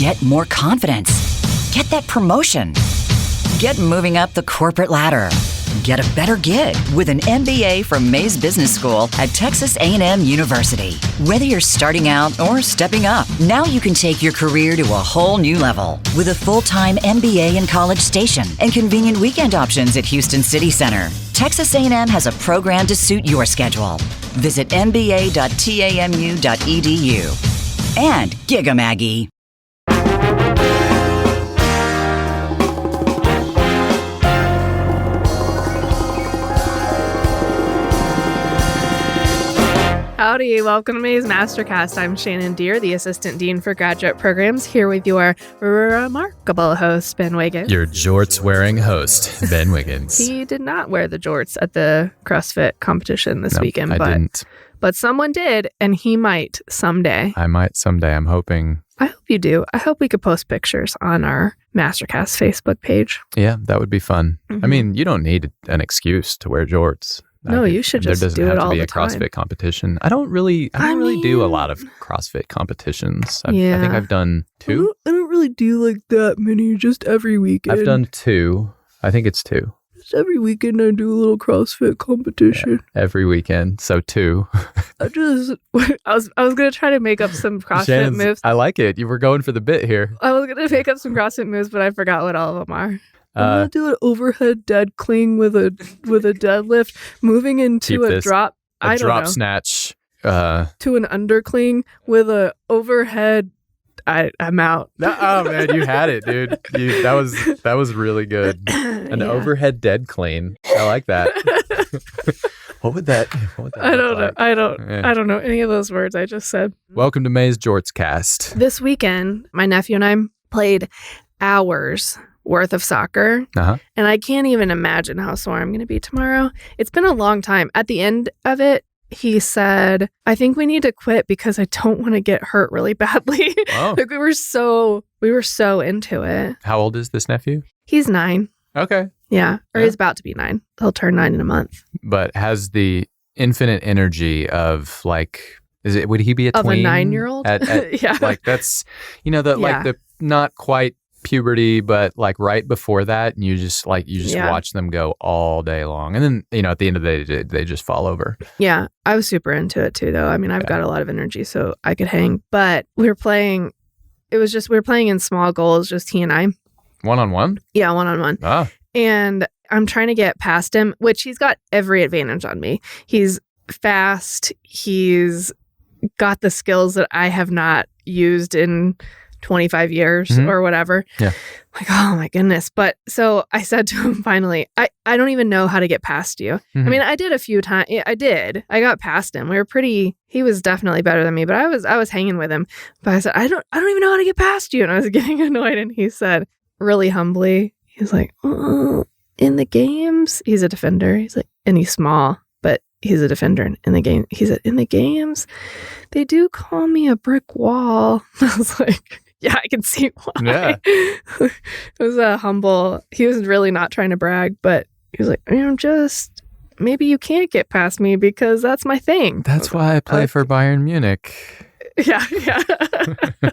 Get more confidence. Get that promotion. Get moving up the corporate ladder. Get a better gig with an MBA from Mays Business School at Texas A&M University. Whether you're starting out or stepping up, now you can take your career to a whole new level with a full-time MBA in College Station and convenient weekend options at Houston City Center. Texas A&M has a program to suit your schedule. Visit mba.tamu.edu. And Giga Maggie. Howdy, welcome to Mays MasterCast. I'm Shannon Deere, the Assistant Dean for Graduate Programs, here with your remarkable host, Ben Wiggins. Your jorts-wearing host, Ben Wiggins. He did not wear the jorts at the CrossFit competition this weekend. I didn't. But someone did, and he might someday. I might someday, I'm hoping. I hope you do. I hope we could post pictures on our MasterCast Facebook page. Yeah, that would be fun. Mm-hmm. I mean, you don't need an excuse to wear jorts. No, you should just do it all the time. There doesn't have to be a CrossFit competition. I don't really do a lot of CrossFit competitions. I think I've done 2. I don't really do like that many, just every weekend. I've done 2. I think it's 2. Just every weekend I do a little CrossFit competition. Yeah, every weekend, so 2. I was gonna try to make up some CrossFit moves. I like it. You were going for the bit here. I was gonna make up some CrossFit moves, but I forgot what all of them are. I'm gonna do an overhead dead cling with a deadlift, moving into a drop. A drop snatch. To an undercling with a overhead. I'm out. Oh man, you had it, dude. That was really good. An overhead dead clean. I like that. What would that I don't know. I don't know any of those words I just said. Welcome to May's Jorts Cast. This weekend, my nephew and I played hours worth of soccer. Uh-huh. And I can't even imagine how sore I'm going to be tomorrow. It's been a long time. At the end of it, he said, I think we need to quit because I don't want to get hurt really badly. Oh. Like we were so into it. How old is this nephew? He's 9. Okay. Yeah. Or he's about to be 9. He'll turn 9 in a month. But has the infinite energy of would he be a tween? Of a 9-year-old? Yeah. Like that's, like the not quite puberty, but like right before that, and you just watch them go all day long, and then at the end of the day they just fall over. Yeah, I was super into it too, though. I mean, I've got a lot of energy, so I could hang. But we were playing in small goals, just he and I. 1-on-1? Yeah, 1-on-1. Ah. And I'm trying to get past him, which he's got every advantage on me. He's fast. He's got the skills that I have not used in 25 years or whatever. Yeah. Like, oh my goodness. But so I said to him finally, I don't even know how to get past you. Mm-hmm. I mean, I did a few times. I got past him. He was definitely better than me, but I was hanging with him. But I said, I don't even know how to get past you. And I was getting annoyed. And he said, really humbly, he's like, in the games, he's a defender. He's like, and he's small, but he's a defender in the game. He said, in the games, they do call me a brick wall. I was like, yeah, I can see why. Yeah. It was he was really not trying to brag, but he was like, maybe you can't get past me because that's my thing. That's why I play for Bayern Munich. Yeah.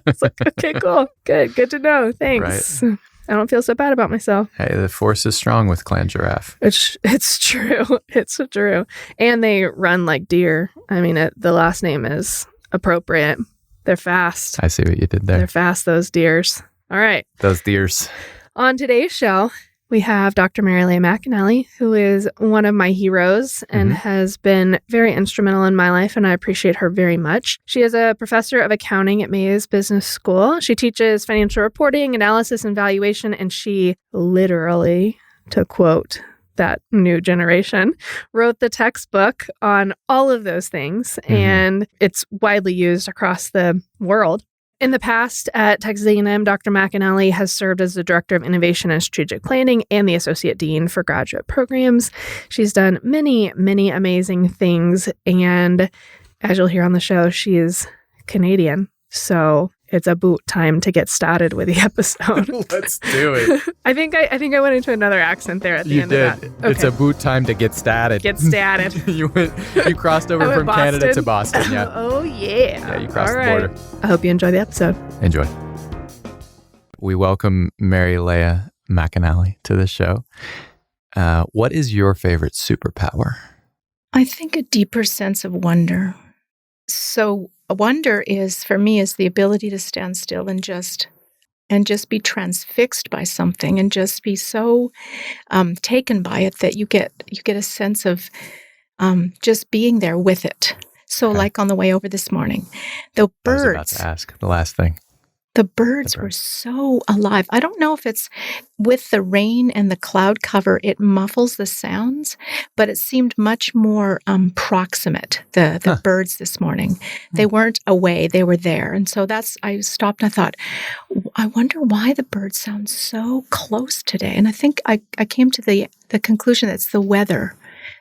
It's like, okay, cool. Good to know. Thanks. Right. I don't feel so bad about myself. Hey, the force is strong with Clan Giraffe. It's true. It's true. And they run like deer. I mean, the last name is appropriate. They're fast. I see what you did there. They're fast, those deers. All right. Those deers. On today's show, we have Dr. Lea McAnally, who is one of my heroes and has been very instrumental in my life, and I appreciate her very much. She is a professor of accounting at Mays Business School. She teaches financial reporting, analysis, and valuation, and she literally, to quote that new generation, wrote the textbook on all of those things, and it's widely used across the world. In the past, at Texas A&M, Dr. McAnally has served as the Director of Innovation and Strategic Planning and the Associate Dean for Graduate Programs. She's done many, many amazing things, and as you'll hear on the show, she is Canadian, so it's about time to get started with the episode. Let's do it. I think I went into another accent there at the end of that. Okay. It's about time to get started. Get started. You crossed over from Canada to Boston, yeah. Oh, yeah. Yeah, you crossed the border. I hope you enjoy the episode. Enjoy. We welcome Mary Lea McAnally to the show. What is your favorite superpower? I think a deeper sense of wonder. So wonder is, for me, is the ability to stand still and just be transfixed by something and just be so taken by it that you get a sense of just being there with it. So like on the way over this morning, the birds. I was about to ask the last thing. The birds were so alive. I don't know if it's with the rain and the cloud cover, it muffles the sounds, but it seemed much more proximate, the birds this morning. They weren't away, they were there. And so I stopped and I thought, I wonder why the birds sound so close today. And I think I came to the conclusion that it's the weather,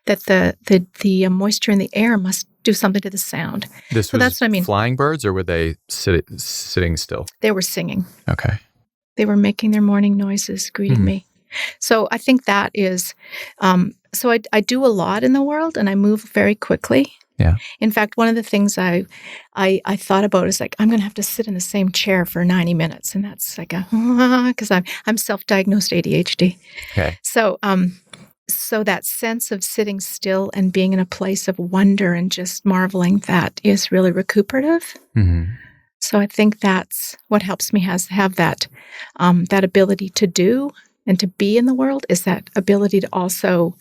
that the moisture in the air must do something to the sound. That's what I mean. Flying birds, or were they sitting still? They were singing. Okay. They were making their morning noises, greeting me. So I think that is, so I do a lot in the world and I move very quickly. Yeah. In fact, one of the things I thought about is like, I'm going to have to sit in the same chair for 90 minutes. And that's like because I'm self-diagnosed ADHD. Okay. So that sense of sitting still and being in a place of wonder and just marveling, that is really recuperative. Mm-hmm. So I think that's what helps me have that ability to do and to be in the world, is that ability to also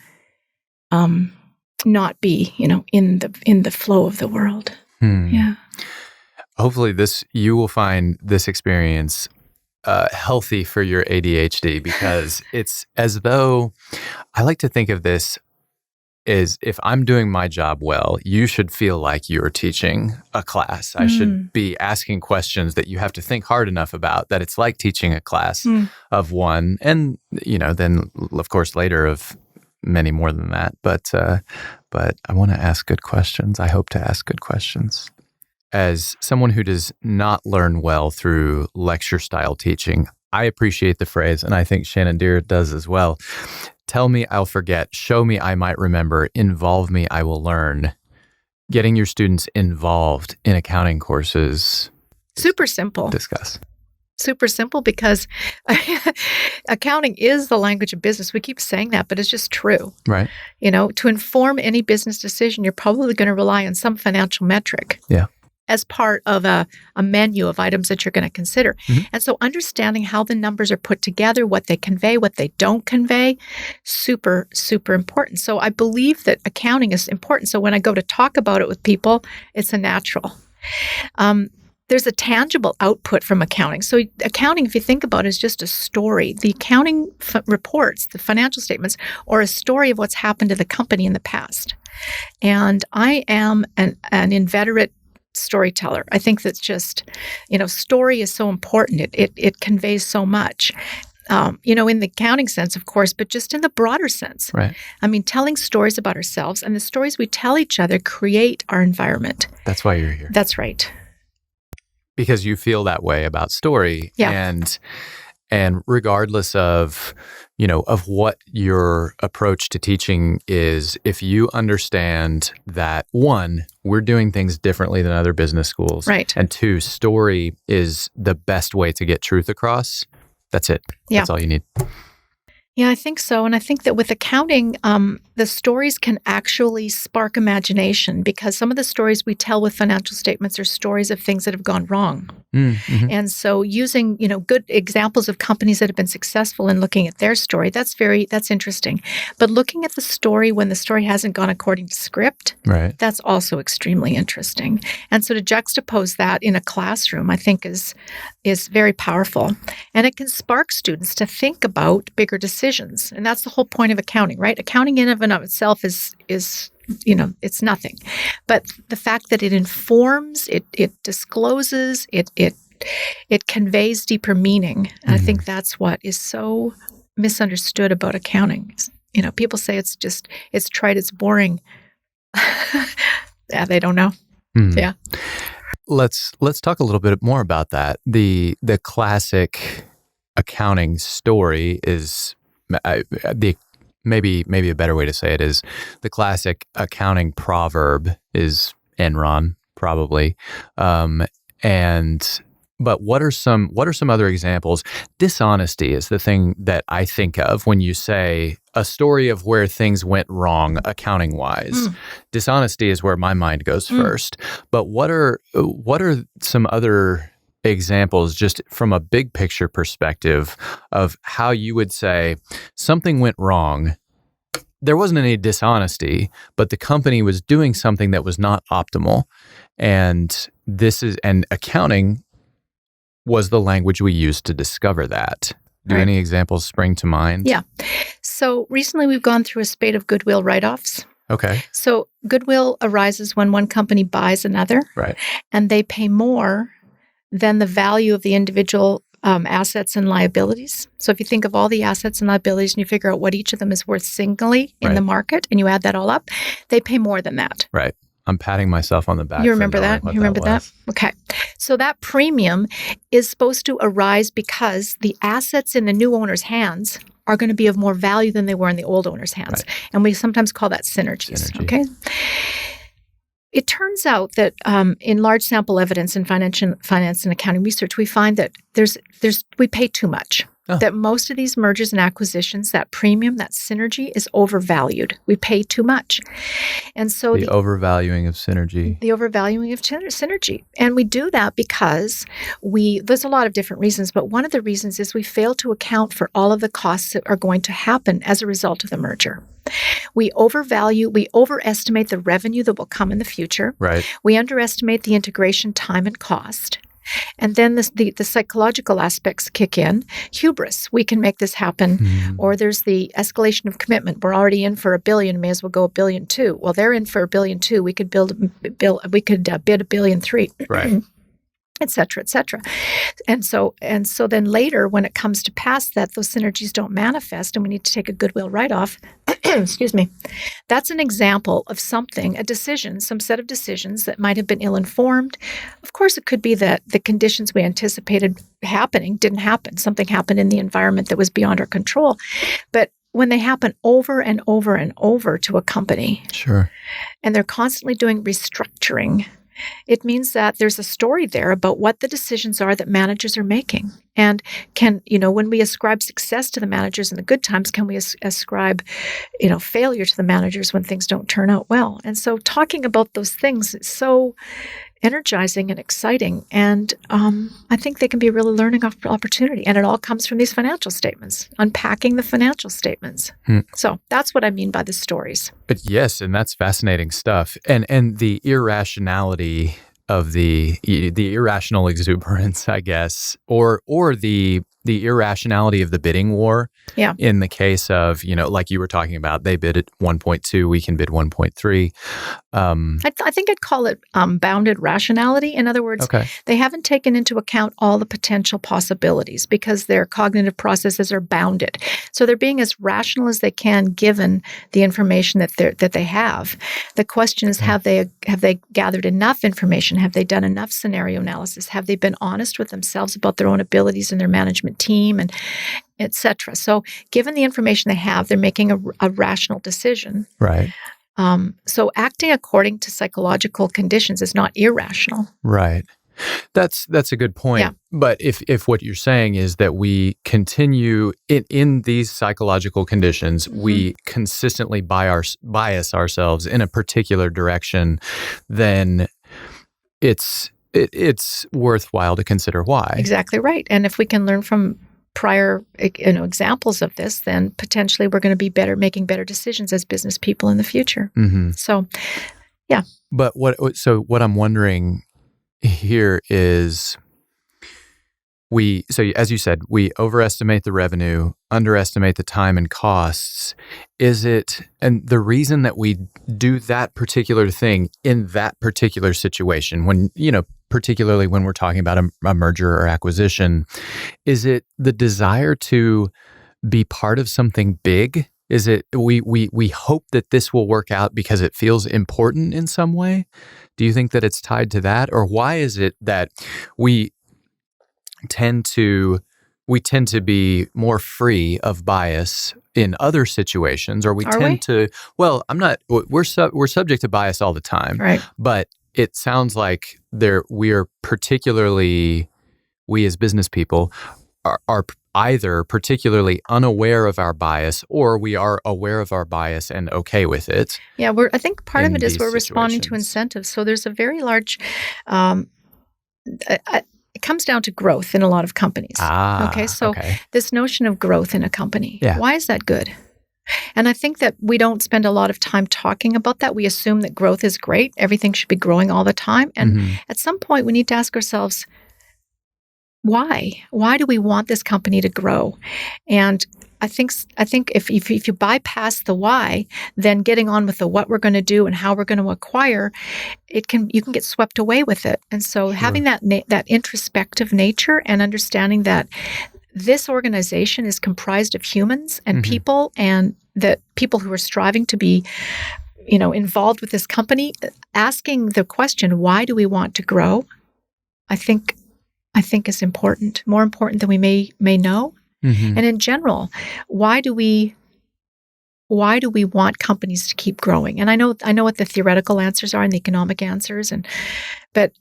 not be, in the flow of the world. Yeah. Hopefully you will find this experience healthy for your ADHD, because it's as though I like to think of this as, if I'm doing my job well, you should feel like you're teaching a class. I should be asking questions that you have to think hard enough about, that it's like teaching a class of one. And, then of course later of many more than that. But I want to ask good questions. I hope to ask good questions. As someone who does not learn well through lecture-style teaching, I appreciate the phrase, and I think Shannon Deere does as well. Tell me, I'll forget. Show me, I might remember. Involve me, I will learn. Getting your students involved in accounting courses. Super simple. Discuss. Super simple, because accounting is the language of business. We keep saying that, but it's just true. Right. To inform any business decision, you're probably going to rely on some financial metric. Yeah. As part of a menu of items that you're going to consider. Mm-hmm. And so understanding how the numbers are put together, what they convey, what they don't convey, super, super important. So I believe that accounting is important. So when I go to talk about it with people, it's a natural. There's a tangible output from accounting. So accounting, if you think about it, is just a story. The accounting reports, the financial statements, are a story of what's happened to the company in the past. And I am an inveterate storyteller. I think that's just, story is so important. It conveys so much. In the accounting sense, of course, but just in the broader sense. Right. I mean, telling stories about ourselves, and the stories we tell each other create our environment. That's why you're here. That's right. Because you feel that way about story. Yeah. And regardless of, of what your approach to teaching is, if you understand that, one, we're doing things differently than other business schools. Right. And two, story is the best way to get truth across. That's it. Yeah. That's all you need. Yeah, I think so. And I think that with accounting, the stories can actually spark imagination, because some of the stories we tell with financial statements are stories of things that have gone wrong. Mm-hmm. And so using, good examples of companies that have been successful in looking at their story, that's interesting. But looking at the story when the story hasn't gone according to script, right, that's also extremely interesting. And so to juxtapose that in a classroom, I think is very powerful. And it can spark students to think about bigger decisions. And that's the whole point of accounting, right? Accounting in and of itself is it's nothing. But the fact that it informs, it discloses, it conveys deeper meaning. And I think that's what is so misunderstood about accounting. People say it's trite, it's boring. Yeah, they don't know. Yeah. Let's talk a little bit more about that. The classic accounting story is maybe a better way to say it is the classic accounting proverb is Enron, probably. And But what are some other examples? Dishonesty is the thing that I think of when you say a story of where things went wrong accounting wise. Dishonesty is where my mind goes first. But what are some other examples just from a big picture perspective of how you would say something went wrong? There wasn't any dishonesty, but the company was doing something that was not optimal. And accounting was the language we used to discover that. Do any examples spring to mind? Yeah. So recently we've gone through a spate of goodwill write-offs. Okay. So goodwill arises when one company buys another. Right. And they pay more than the value of the individual assets and liabilities. So if you think of all the assets and liabilities and you figure out what each of them is worth singly in the market and you add that all up, they pay more than that. Right. I'm patting myself on the back. You remember that? You remember that? Okay. So that premium is supposed to arise because the assets in the new owner's hands are going to be of more value than they were in the old owner's hands. Right. And we sometimes call that synergies. Okay. It turns out that in large sample evidence in finance and accounting research, we find that we pay too much. That most of these mergers and acquisitions, that premium, that synergy is overvalued. We pay too much. And so the overvaluing of synergy. The overvaluing of synergy. And we do that because there's a lot of different reasons, but one of the reasons is we fail to account for all of the costs that are going to happen as a result of the merger. We overestimate the revenue that will come in the future. Right. We underestimate the integration time and cost. And then the psychological aspects kick in. Hubris, we can make this happen. Or there's the escalation of commitment. We're already in for $1 billion, may as well go $1.2 billion. Well, they're in for $1.2 billion. We could bid $1.3 billion. Right. Et cetera, et cetera. And so then later, when it comes to pass that those synergies don't manifest and we need to take a goodwill write-off, excuse me, that's an example of some set of decisions that might have been ill-informed. Of course, it could be that the conditions we anticipated happening didn't happen. Something happened in the environment that was beyond our control. But when they happen over and over and over to a company, sure, and they're constantly doing restructuring, it means that there's a story there about what the decisions are that managers are making. And when we ascribe success to the managers in the good times, can we ascribe, failure to the managers when things don't turn out well? And so talking about those things is so energizing and exciting. And I think they can be a really learning opportunity. And it all comes from these financial statements, unpacking the financial statements. So that's what I mean by the stories. But yes, and that's fascinating stuff. And the irrationality of the irrational exuberance, I guess, or the irrationality of the bidding war. Yeah. In the case of, like you were talking about, they bid at 1.2, we can bid 1.3. I think I'd call it bounded rationality. In other words, they haven't taken into account all the potential possibilities because their cognitive processes are bounded. So they're being as rational as they can given the information that they have. The question is, have they gathered enough information? Have they done enough scenario analysis? Have they been honest with themselves about their own abilities and their management team and et cetera? So given the information they have, they're making a rational decision. Right. So acting according to psychological conditions is not irrational. Right. That's a good point. Yeah. But if what you're saying is that we continue in these psychological conditions, we consistently bias ourselves in a particular direction, then it's worthwhile to consider why. Exactly right. And if we can learn from prior examples of this, then potentially we're going to be making better decisions as business people in the future. So, yeah. But what I'm wondering here is as you said, we overestimate the revenue, underestimate the time and costs. And the reason that we do that particular thing in that particular situation, when, particularly when we're talking about a merger or acquisition, is it the desire to be part of something big? Is it we hope that this will work out because it feels important in some way? Do you think that it's tied to that? Or why is it that we tend to be more free of bias in other situations, or we're subject to bias all the time. Right. But it sounds like we are particularly we as business people are either particularly unaware of our bias, or we are aware of our bias and okay with it. Yeah, I think part of in it is these we're responding to situations. incentives. So there's a very large, it comes down to growth in a lot of companies. So this notion of growth in a company, why is that good? And I think that we don't spend a lot of time talking about that. We assume that growth is great. Everything should be growing all the time. And at some point, we need to ask ourselves, why? Why do we want this company to grow? And I think if you bypass the why, then getting on with the what we're going to do and how we're going to acquire, you can get swept away with it. And so having that introspective nature and understanding that this organization is comprised of humans and people, and that people who are striving to be, involved with this company, asking the question, why do we want to grow? I think is important, more important than we may know. And in general, why do we want companies to keep growing? And I know what the theoretical answers are and the economic answers, but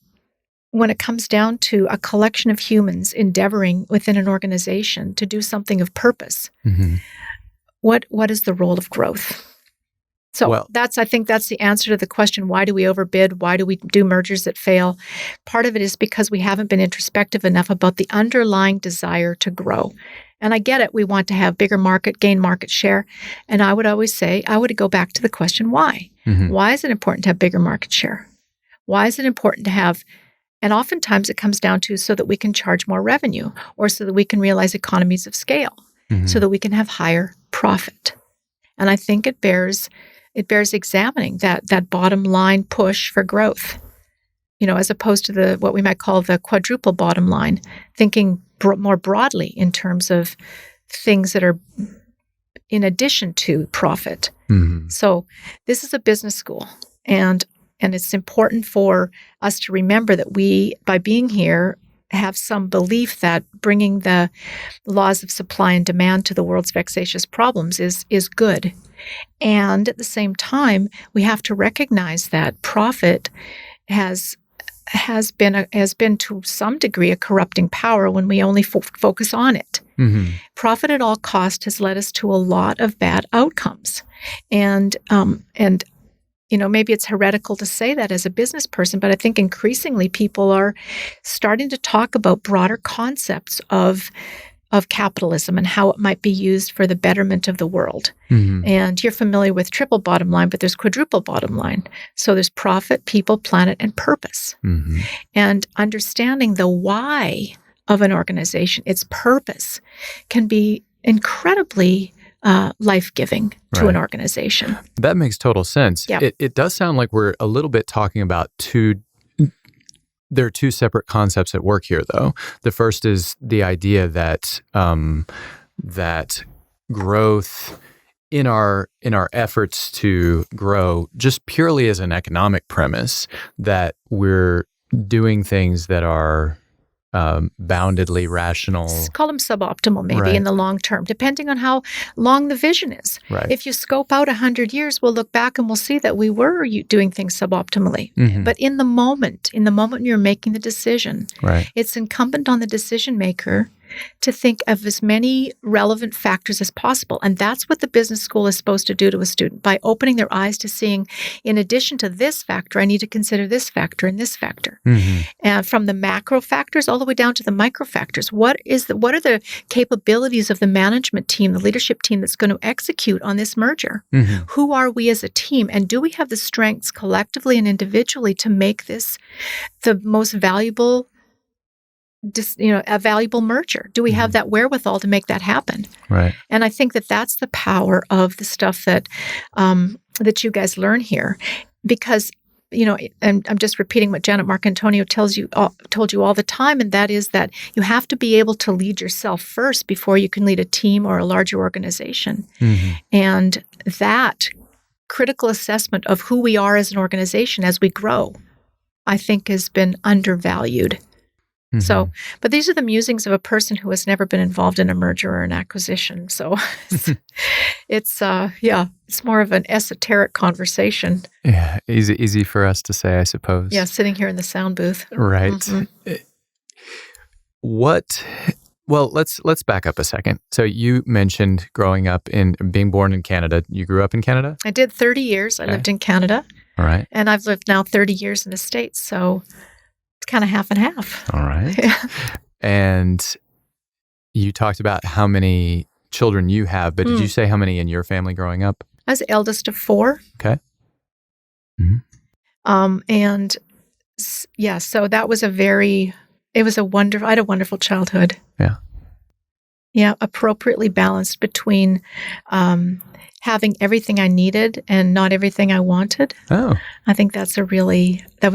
when it comes down to a collection of humans endeavoring within an organization to do something of purpose, what is the role of growth? So I think that's the answer to the question, why do we overbid? Why do we do mergers that fail? Part of it is because we haven't been introspective enough about the underlying desire to grow. And I get it. We want to have bigger market, gain market share. And I would always say, I would go back to the question, why? Why is it important to have bigger market share? Why is it important to have, and oftentimes it comes down to so that we can charge more revenue, or so that we can realize economies of scale, so that we can have higher profit. And I think it bears examining that bottom line push for growth, as opposed to what we might call the quadruple bottom line, thinking more broadly in terms of things that are in addition to profit. So this is a business school, and it's important for us to remember that we, by being here, have some belief that bringing the laws of supply and demand to the world's vexatious problems is good. And at the same time, we have to recognize that profit has been to some degree a corrupting power when we only focus on it. Profit at all cost has led us to a lot of bad outcomes. And maybe it's heretical to say that as a business person, but I think increasingly people are starting to talk about broader concepts of capitalism and how it might be used for the betterment of the world. And you're familiar with triple bottom line, but there's quadruple bottom line. So there's profit, people, planet, and purpose. And understanding the why of an organization, its purpose, can be incredibly life-giving to an organization. That makes total sense. Yeah. It does sound like we're a little bit talking about there are two separate concepts at work here, though. The first is the idea that that growth in our efforts to grow, just purely as an economic premise, that we're doing things that are boundedly rational. Call them suboptimal, maybe in the long term, depending on how long the vision is. If you scope out 100 years, we'll look back and we'll see that we were doing things suboptimally. But in the moment when you're making the decision, it's incumbent on the decision maker to think of as many relevant factors as possible. And that's what the business school is supposed to do to a student, by opening their eyes to seeing, in addition to this factor, I need to consider this factor and this factor. And from the macro factors all the way down to the micro factors, what are the capabilities of the management team, the leadership team that's going to execute on this merger? Who are we as a team? And do we have the strengths collectively and individually to make this the most valuable a valuable merger? Do we have that wherewithal to make that happen? And I think that that's the power of the stuff that that you guys learn here, because and I'm just repeating what Janet Marcantonio told you all the time, and that is that you have to be able to lead yourself first before you can lead a team or a larger organization. And that critical assessment of who we are as an organization as we grow, I think, has been undervalued. So, but these are the musings of a person who has never been involved in a merger or an acquisition. So it's more of an esoteric conversation. Yeah, easy for us to say, I suppose. Yeah, sitting here in the sound booth. Right. Well, let's back up a second. So you mentioned growing up being born in Canada. You grew up in Canada? I did 30 years. I lived in Canada. All right. And I've lived now 30 years in the States. So it's kind of half and half. All right. And you talked about how many children you have, but did you say how many in your family growing up? I was the eldest of 4. Okay. Mm-hmm. So that was I had a wonderful childhood. Yeah. Yeah, appropriately balanced between having everything I needed and not everything I wanted. Oh. I think that was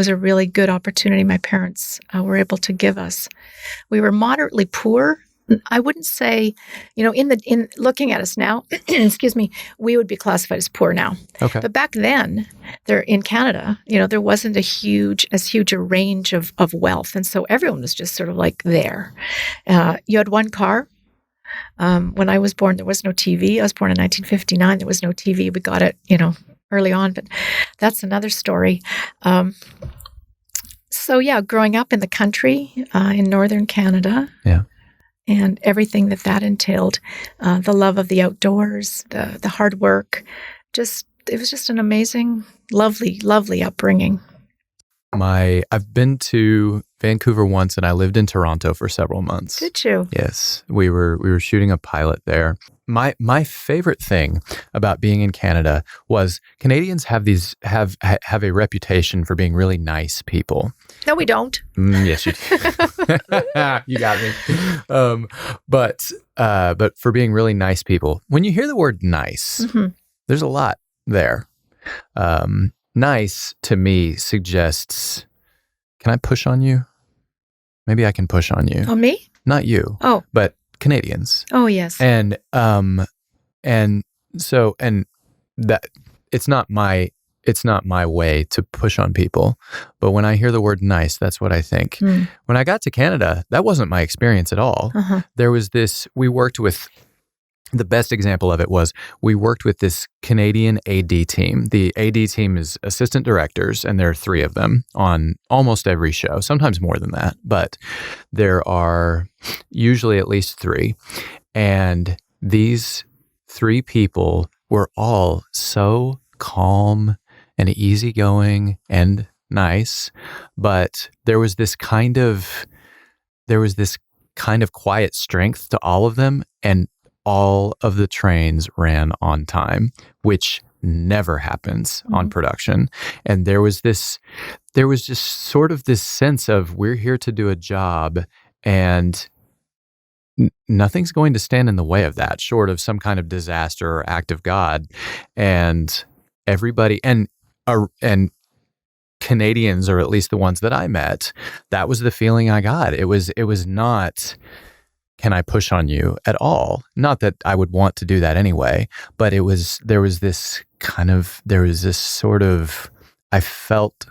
a really good opportunity my parents were able to give us. We were moderately poor. I wouldn't say, in looking at us now, excuse me, we would be classified as poor now. Okay. But back then, in Canada, there wasn't as huge a range of wealth. And so everyone was just sort of like there. You had one car. When I was born, there was no TV. I was born in 1959. There was no TV. We got it, early on, but that's another story. Growing up in the country, in northern Canada. Yeah. And everything that entailed, the love of the outdoors, the hard work, it was just an amazing, lovely, lovely upbringing. I've been to Vancouver once, and I lived in Toronto for several months. Did you? Yes, we were shooting a pilot there. My favorite thing about being in Canada was Canadians have a reputation for being really nice people. No, we don't. Yes, you do. You got me. But for being really nice people, when you hear the word nice, there's a lot there. Nice to me suggests, can I push on you? Maybe I can push on you. On me? Not you. Oh. But Canadians. Oh, yes. And that it's not my way to push on people. But when I hear the word nice, that's what I think. When I got to Canada, that wasn't my experience at all. There was the best example of it was we worked with this Canadian AD team. The AD team is assistant directors, and there are 3 of them on almost every show, sometimes more than that, but there are usually at least 3. And these 3 people were all so calm and easygoing and nice, but there was this kind of quiet strength to all of them, and all of the trains ran on time, which never happens on production. And there was just sort of this sense of, we're here to do a job, and nothing's going to stand in the way of that, short of some kind of disaster or act of God. And everybody, and Canadians, or at least the ones that I met, that was the feeling I got. It was not, can I push on you at all? Not that I would want to do that anyway, but there was this sort of, I felt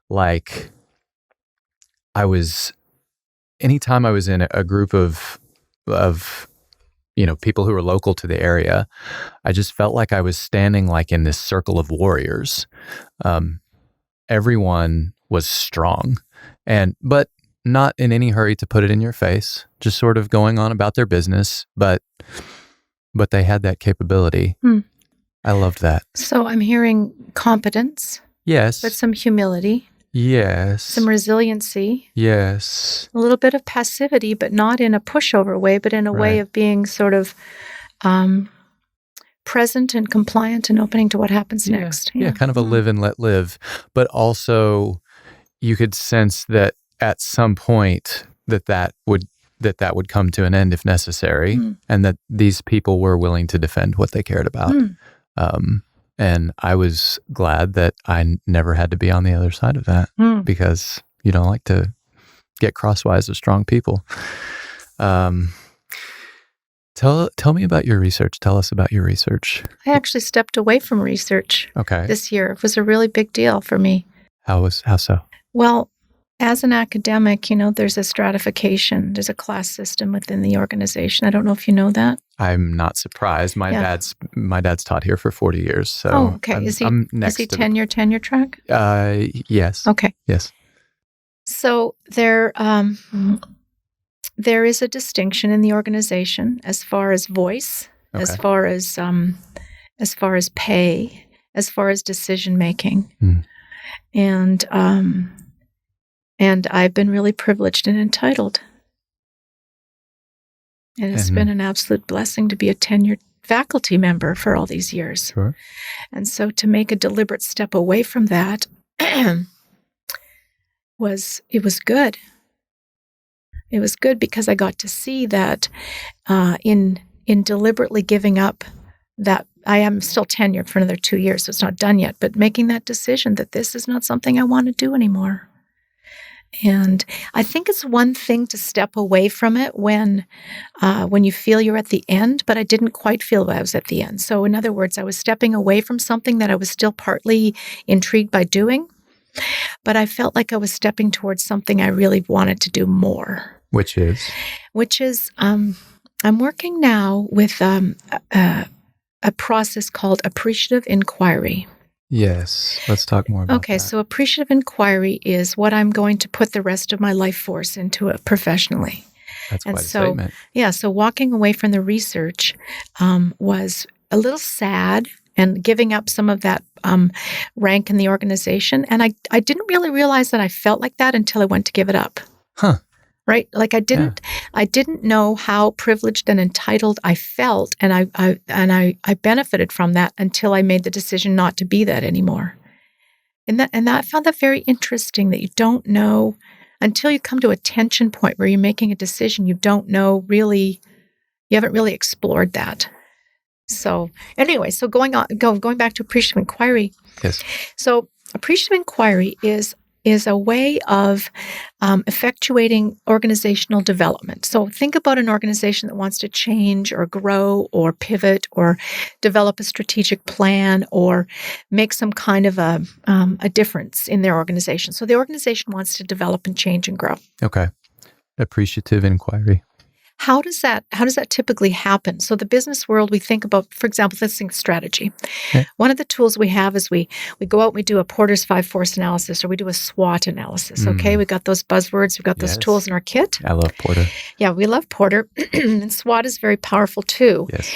like anytime I was in a group of people who were local to the area, I just felt like I was standing like in this circle of warriors. Everyone was strong, but not in any hurry to put it in your face, just sort of going on about their business, but they had that capability. I loved that. So I'm hearing competence. Yes. But some humility. Yes. Some resiliency. Yes. A little bit of passivity, but not in a pushover way, but in a way of being sort of present and compliant and opening to what happens next. Yeah, kind of a live and let live. But also you could sense that at some point that would come to an end if necessary, and that these people were willing to defend what they cared about. And I was glad that I never had to be on the other side of that, because you don't like to get crosswise of strong people. Tell me about your research. Tell us about your research. I actually stepped away from research this year. It was a really big deal for me. How so? Well, as an academic, there's a stratification. There's a class system within the organization. I don't know if you know that. I'm not surprised. My dad's taught here for 40 years. So okay. Is he tenure track? Yes. Okay. Yes. So there there is a distinction in the organization as far as voice, as far as pay, as far as decision making. And I've been really privileged and entitled. And it's been an absolute blessing to be a tenured faculty member for all these years. Sure. And so to make a deliberate step away from that was good. It was good because I got to see that in deliberately giving up that I am still tenured for another 2 years, so it's not done yet, but making that decision that this is not something I want to do anymore. And I think it's one thing to step away from it when you feel you're at the end, but I didn't quite feel I was at the end. So in other words, I was stepping away from something that I was still partly intrigued by doing, but I felt like I was stepping towards something I really wanted to do more. Which is, I'm working now with a process called Appreciative Inquiry. yes. Let's talk more about that. So Appreciative Inquiry is what I'm going to put the rest of my life force into it professionally. That's quite a statement. Yeah, so walking away from the research was a little sad and giving up some of that rank in the organization. And I didn't really realize that I felt like that until I went to give it up. Huh. Right? Like I didn't know how privileged and entitled I felt, and I benefited from that until I made the decision not to be that anymore. And I found that very interesting, that you don't know until you come to a tension point where you're making a decision. You don't know really, you haven't really explored that. So anyway, so going back to Appreciative Inquiry. Yes. So Appreciative Inquiry is a way of effectuating organizational development. So think about an organization that wants to change or grow or pivot or develop a strategic plan or make some kind of a difference in their organization. So the organization wants to develop and change and grow. Okay. Appreciative Inquiry. How does that typically happen? So the business world, we think about, for example, let's think strategy. Okay. One of the tools we have is we go out and we do a Porter's 5-force analysis, or we do a SWOT analysis. Okay, we got those buzzwords, we've got those tools in our kit. I love Porter. Yeah, we love Porter, and SWOT is very powerful too. Yes.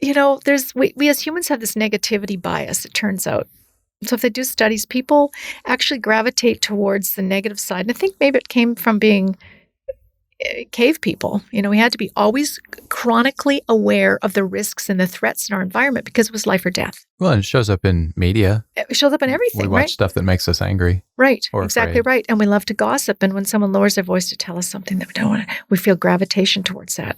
You know, we as humans have this negativity bias, it turns out. So if they do studies, people actually gravitate towards the negative side. And I think maybe it came from being cave people. You know, we had to be always chronically aware of the risks and the threats in our environment because it was life or death. Well, and it shows up in media. It shows up in everything, We watch stuff that makes us angry. Right. Or exactly afraid. Right. And we love to gossip. And when someone lowers their voice to tell us something that we don't want to, we feel gravitation towards that.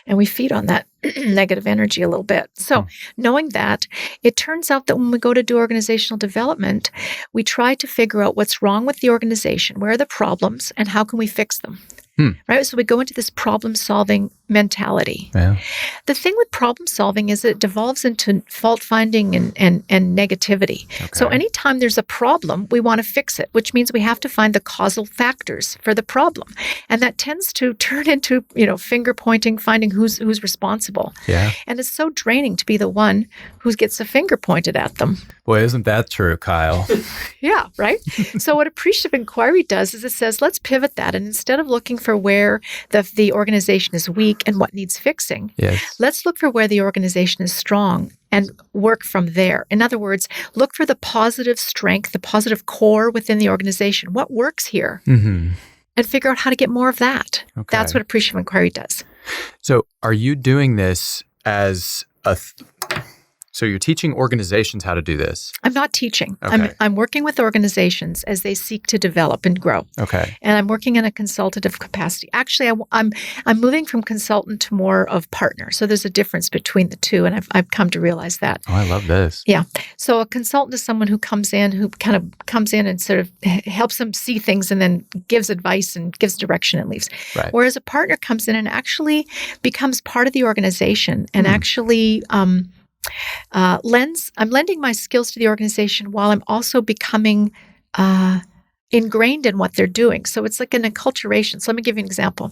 And we feed on that negative energy a little bit. So knowing that, it turns out that when we go to do organizational development, we try to figure out what's wrong with the organization, where are the problems, and how can we fix them. Right? So we go into this problem-solving mentality. Yeah. The thing with problem-solving is it devolves into fault-finding and negativity. Okay. So anytime there's a problem, we want to fix it, which means we have to find the causal factors for the problem. And that tends to turn into, finger-pointing, finding who's responsible. Yeah. And it's so draining to be the one who gets the finger pointed at them. Boy, isn't that true, Kyle? Yeah, right? So what Appreciative Inquiry does is it says, let's pivot that. And instead of looking for where the organization is weak and what needs fixing, let's look for where the organization is strong and work from there. In other words, look for the positive strength, the positive core within the organization. What works here? And figure out how to get more of that. Okay. That's what Appreciative Inquiry does. So are you doing this as so you're teaching organizations how to do this? I'm not teaching. Okay. I'm working with organizations as they seek to develop and grow. Okay. And I'm working in a consultative capacity. Actually, I'm moving from consultant to more of partner. So there's a difference between the two, and I've come to realize that. Oh, I love this. Yeah. So a consultant is someone who comes in and sort of helps them see things and then gives advice and gives direction and leaves. Right. Whereas a partner comes in and actually becomes part of the organization and actually I'm lending my skills to the organization while I'm also becoming ingrained in what they're doing. So it's like an acculturation. So let me give you an example.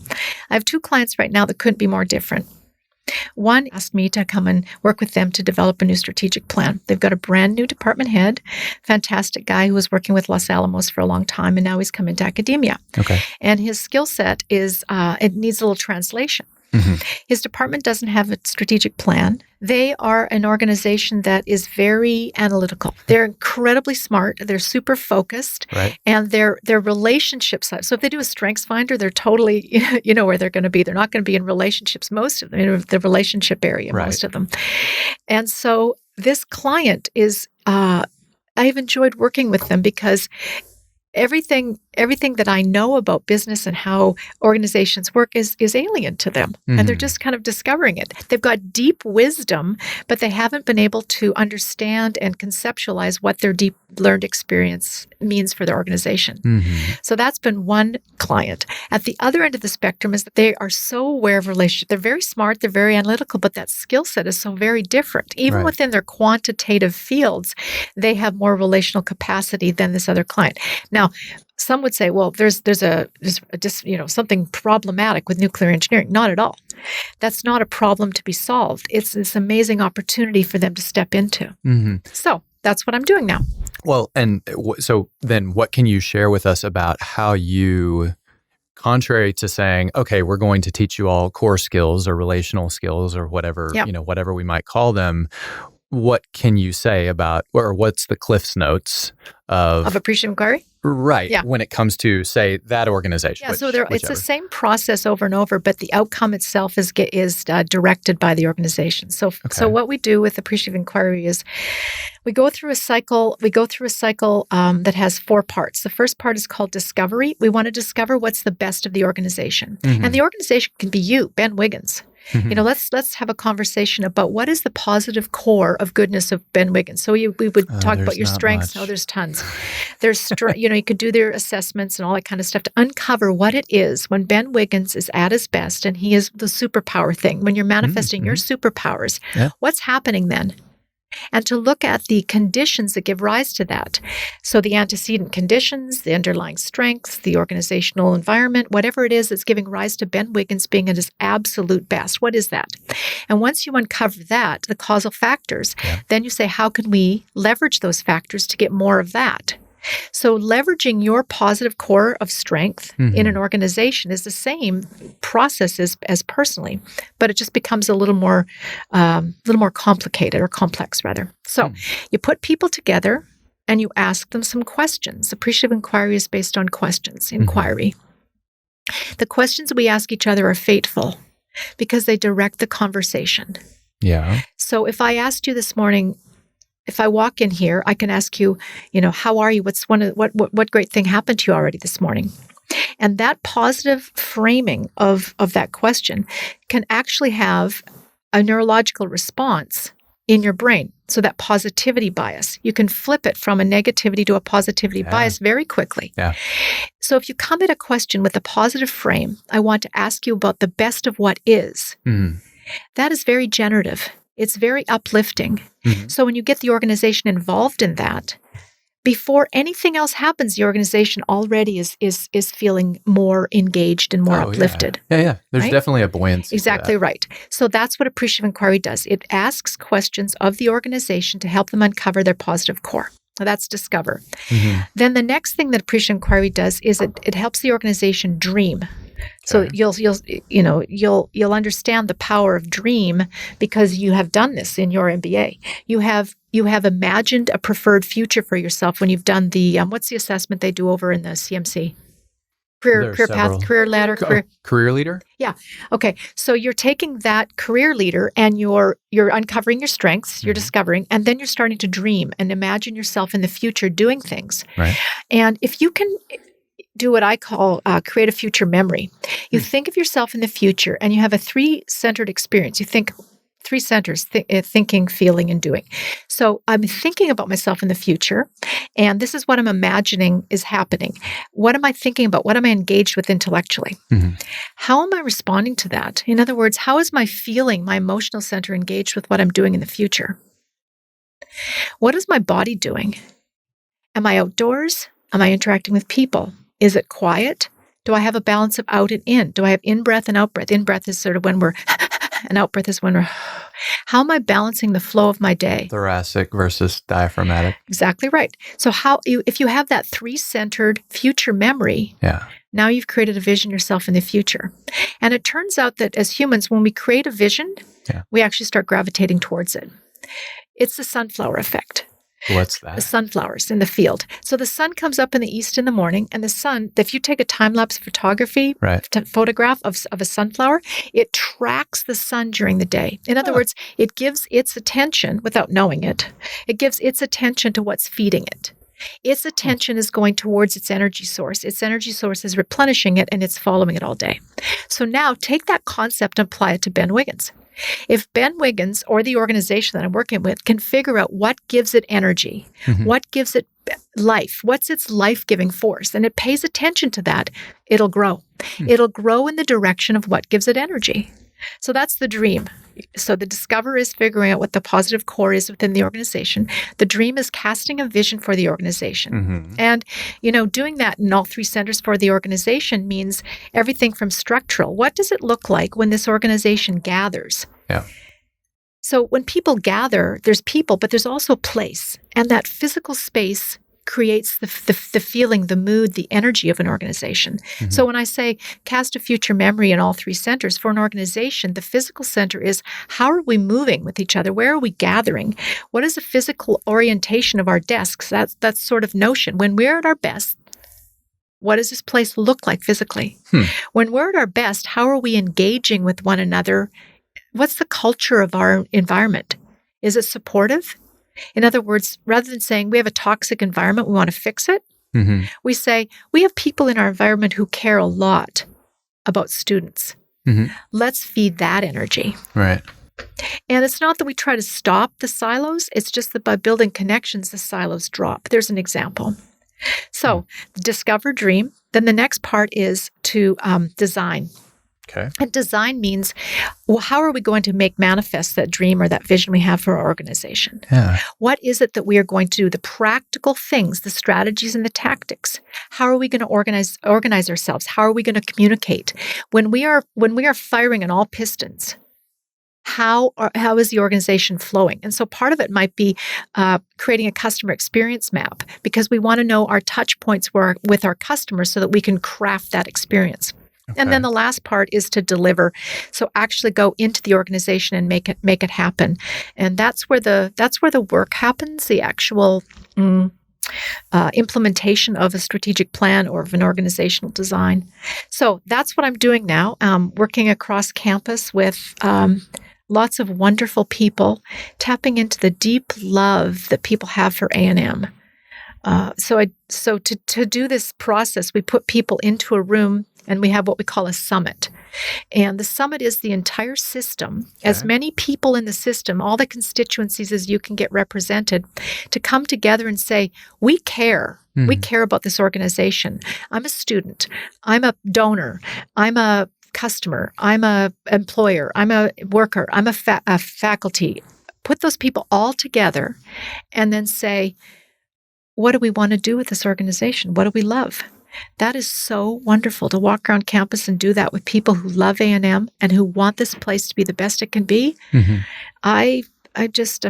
I have 2 clients right now that couldn't be more different. One asked me to come and work with them to develop a new strategic plan. They've got a brand new department head, fantastic guy who was working with Los Alamos for a long time, and now he's come into academia. Okay. And his skill set is, it needs a little translation. Mm-hmm. His department doesn't have a strategic plan. They are an organization that is very analytical. They're incredibly smart. They're super focused, Right. and their relationship side. So if they do a strengths finder, they're totally, you know where they're going to be. They're not going to be in relationships, most of them, in the relationship area, Right. most of them. And so this client is, I've enjoyed working with them because everything that I know about business and how organizations work is alien to them. Mm-hmm. And they're just kind of discovering it. They've got deep wisdom, but they haven't been able to understand and conceptualize what their deep learned experience means for their organization. Mm-hmm. So that's been one client. At the other end of the spectrum is that they are so aware of relationships. They're very smart, they're very analytical, but that skill set is so very different. Even Right. within their quantitative fields, they have more relational capacity than this other client. Now, some would say, well, there's something problematic with nuclear engineering. Not at all. That's not a problem to be solved. It's this amazing opportunity for them to step into. Mm-hmm. So that's what I'm doing now. Well, and so then what can you share with us about how you, contrary to saying, okay, we're going to teach you all core skills or relational skills or whatever, Yep. whatever we might call them, what can you say about, or what's the Cliff's Notes Of Appreciative Inquiry? right, Yeah. when it comes to, say, that organization? Yeah, so it's the same process over and over, but the outcome itself is directed by the organization. So what we do with Appreciative Inquiry is we go through a cycle. That has 4 parts. The first part is called discovery. We want to discover what's the best of the organization, Mm-hmm. and the organization can be you, Ben Wiggins. Mhm. Let's have a conversation about what is the positive core of goodness of Ben Wiggins. So we would talk about there's your not strengths. much. Oh, there's tons. There's you could do their assessments and all that kind of stuff to uncover what it is when Ben Wiggins is at his best, and he is the superpower thing. When you're manifesting your superpowers, Yeah. what's happening then? And to look at the conditions that give rise to that. So the antecedent conditions, the underlying strengths, the organizational environment, whatever it is that's giving rise to Ben Wiggins being at his absolute best. What is that? And once you uncover that, the causal factors, then you say, how can we leverage those factors to get more of that? So leveraging your positive core of strength in an organization is the same process as personally, but it just becomes a little more complicated or complex rather. So you put people together and you ask them some questions. Appreciative inquiry is based on questions, inquiry. The questions we ask each other are fateful because they direct the conversation. Yeah. So if I asked you this morning, if I walk in here, I can ask you, how are you? What great thing happened to you already this morning? And that positive framing of that question can actually have a neurological response in your brain. So that positivity bias, you can flip it from a negativity to a positivity bias very quickly. Yeah. So if you come at a question with a positive frame, I want to ask you about the best of what is. Mm-hmm. That is very generative. It's very uplifting. Mm-hmm. So when you get the organization involved in that, before anything else happens, the organization already is feeling more engaged and more uplifted. Yeah. There's right? definitely a buoyancy. Exactly right. So that's what Appreciative Inquiry does. It asks questions of the organization to help them uncover their positive core. Now that's discover. Mm-hmm. Then the next thing that Appreciative Inquiry does is it helps the organization dream. So you'll understand the power of dream because you have done this in your MBA. You have imagined a preferred future for yourself when you've done the what's the assessment they do over in the CMC? Career path, career ladder, career leader? Yeah. Okay. So you're taking that career leader and you're uncovering your strengths, you're discovering, and then you're starting to dream and imagine yourself in the future doing things. Right. And if you can do what I call create a future memory. You think of yourself in the future and you have a 3-centered experience. You think 3 centers, thinking, feeling, and doing. So I'm thinking about myself in the future, and this is what I'm imagining is happening. What am I thinking about? What am I engaged with intellectually? Mm-hmm. How am I responding to that? In other words, how is my feeling, my emotional center engaged with what I'm doing in the future? What is my body doing? Am I outdoors? Am I interacting with people? Is it quiet? Do I have a balance of out and in? Do I have in-breath and out-breath? In-breath is sort of when we're An out-breath is when we're, how am I balancing the flow of my day? Thoracic versus diaphragmatic. Exactly right. So if you have that 3-centered future memory, now you've created a vision yourself in the future. And it turns out that as humans, when we create a vision, we actually start gravitating towards it. It's the sunflower effect. What's that? The sunflowers in the field. So the sun comes up in the east in the morning, and the sun, if you take a time-lapse photography photograph of a sunflower, it tracks the sun during the day. In other words, it gives its attention, without knowing it, it gives its attention to what's feeding it. Its attention is going towards its energy source. Its energy source is replenishing it, and it's following it all day. So now take that concept and apply it to Ben Wiggins. If Ben Wiggins or the organization that I'm working with can figure out what gives it energy, what gives it life, what's its life-giving force, and it pays attention to that, it'll grow. It'll grow in the direction of what gives it energy. So that's the dream. So the discover is figuring out what the positive core is within the organization. The dream is casting a vision for the organization. And, doing that in all 3 centers for the organization means everything from structural. What does it look like when this organization gathers? So when people gather, there's people, but there's also place. And that physical space creates the feeling, the mood, the energy of an organization. So when I say cast a future memory in all 3 centers for an organization, the physical center is how are we moving with each other? Where are we gathering? What is the physical orientation of our desks? That's sort of notion. When we're at our best, what does this place look like physically? When we're at our best, how are we engaging with one another? What's the culture of our environment? Is it supportive? In other words, rather than saying we have a toxic environment, we want to fix it, we say we have people in our environment who care a lot about students. Let's feed that energy. Right. And it's not that we try to stop the silos. It's just that by building connections, the silos drop. There's an example. So discover dream. Then the next part is to design. Okay. And design means, well, how are we going to make manifest that dream or that vision we have for our organization? What is it that we are going to do? The practical things, the strategies and the tactics. How are we going to organize ourselves? How are we going to communicate? When we are firing on all pistons, how is the organization flowing? And so part of it might be creating a customer experience map, because we want to know our touch points with our customers so that we can craft that experience. And then the last part is to deliver. So actually go into the organization and make it happen. And that's where the work happens, the actual implementation of a strategic plan or of an organizational design. So that's what I'm doing now. Working across campus with lots of wonderful people, tapping into the deep love that people have for A&M. So to do this process, we put people into a room and we have what we call a summit. And the summit is the entire system, as many people in the system, all the constituencies as you can get represented, to come together and say, we care. We care about this organization. I'm a student. I'm a donor. I'm a customer. I'm a employer. I'm a worker. I'm a faculty. Put those people all together and then say, what do we want to do with this organization? What do we love? That is so wonderful to walk around campus and do that with people who love A&M and who want this place to be the best it can be. I'm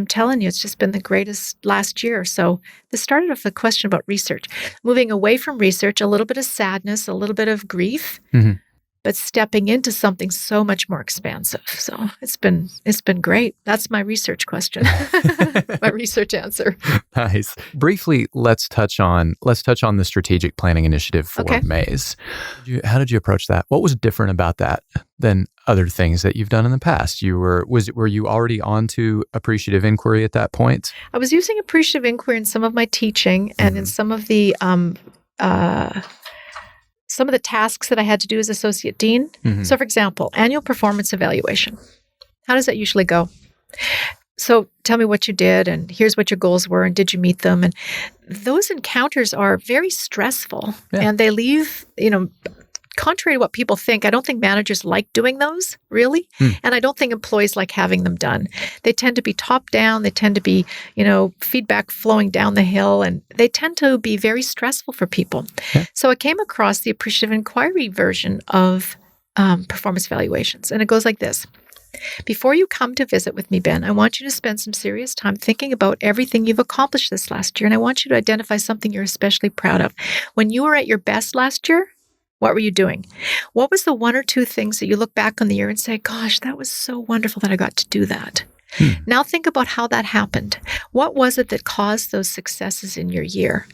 telling you, it's just been the greatest last year. So this started off a question about research, moving away from research, a little bit of sadness, a little bit of grief, but stepping into something so much more expansive. So it's been great. That's my research question, my research answer. Nice. Briefly, let's touch on the strategic planning initiative for Maze. How did you approach that? What was different about that than other things that you've done in the past? Were you already onto Appreciative Inquiry at that point? I was using Appreciative Inquiry in some of my teaching and in some of the tasks that I had to do as associate dean. So for example, annual performance evaluation. How does that usually go? So tell me what you did and here's what your goals were and did you meet them? And those encounters are very stressful and they leave, contrary to what people think, I don't think managers like doing those, really. And I don't think employees like having them done. They tend to be top down. They tend to be, feedback flowing down the hill, and they tend to be very stressful for people. So I came across the Appreciative Inquiry version of performance evaluations, and it goes like this. Before you come to visit with me, Ben, I want you to spend some serious time thinking about everything you've accomplished this last year. And I want you to identify something you're especially proud of. When you were at your best last year, what were you doing? What was the one or two things that you look back on the year and say, gosh, that was so wonderful that I got to do that? Now think about how that happened. What was it that caused those successes in your year?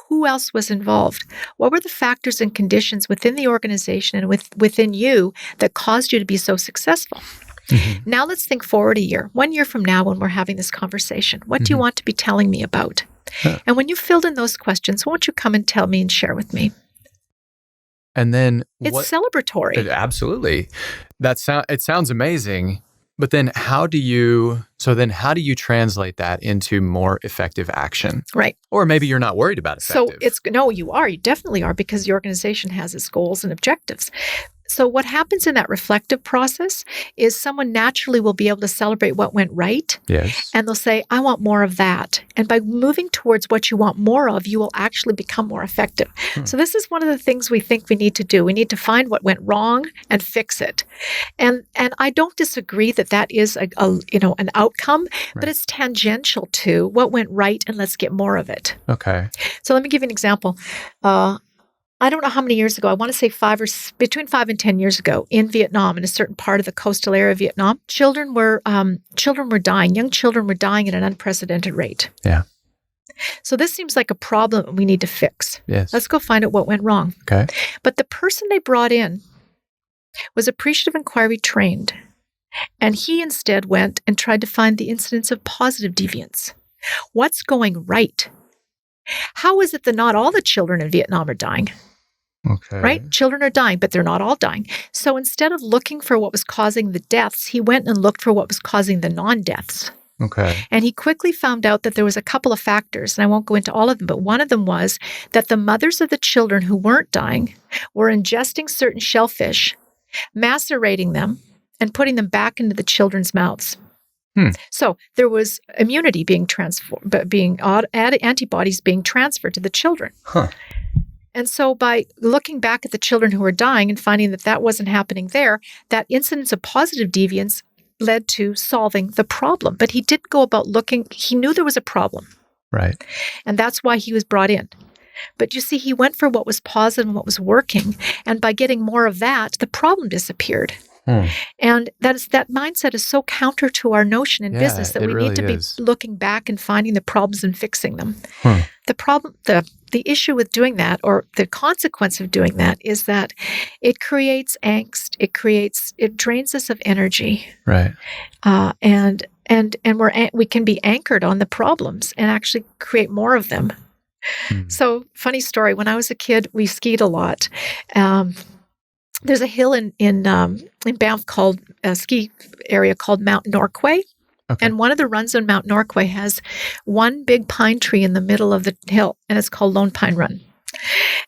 Who else was involved? What were the factors and conditions within the organization and within you that caused you to be so successful? Now let's think forward a year. 1 year from now when we're having this conversation, what do you want to be telling me about? And when you filled in those questions, won't you come and tell me and share with me? And then it's celebratory. Absolutely. It sounds amazing. But then how do you translate that into more effective action? Right. Or maybe you're not worried about effective. So you are. You definitely are, because the organization has its goals and objectives. So what happens in that reflective process is someone naturally will be able to celebrate what went right. Yes. And they'll say, I want more of that. And by moving towards what you want more of, you will actually become more effective. So this is one of the things we think we need to do. We need to find what went wrong and fix it. And I don't disagree that is an outcome, but it's tangential to what went right, and let's get more of it. Okay. So let me give you an example. I don't know how many years ago, I want to say between 5 and 10 years ago, in Vietnam, in a certain part of the coastal area of Vietnam, children were dying. Young children were dying at an unprecedented rate. Yeah. So this seems like a problem we need to fix. Yes. Let's go find out what went wrong. Okay. But the person they brought in was Appreciative Inquiry trained. And he instead went and tried to find the incidence of positive deviance. What's going right? How is it that not all the children in Vietnam are dying? Okay. Right? Children are dying, but they're not all dying. So instead of looking for what was causing the deaths, he went and looked for what was causing the non-deaths. Okay. And he quickly found out that there was a couple of factors, and I won't go into all of them, but one of them was that the mothers of the children who weren't dying were ingesting certain shellfish, macerating them, and putting them back into the children's mouths. So there was immunity being transformed, antibodies being transferred to the children. And so by looking back at the children who were dying and finding that wasn't happening there, that incidence of positive deviance led to solving the problem. But he didn't go about looking. He knew there was a problem. Right. And that's why he was brought in. But you see, he went for what was positive and what was working. And by getting more of that, the problem disappeared. And that mindset is so counter to our notion in business that we need to be looking back and finding the problems and fixing them. The issue with doing that, or the consequence of doing that, is that it creates angst. It drains us of energy. Right. And we can be anchored on the problems and actually create more of them. So, funny story. When I was a kid, we skied a lot. There's a hill in Banff called a ski area called Mount Norquay. Okay. And one of the runs on Mount Norquay has one big pine tree in the middle of the hill, and it's called Lone Pine Run.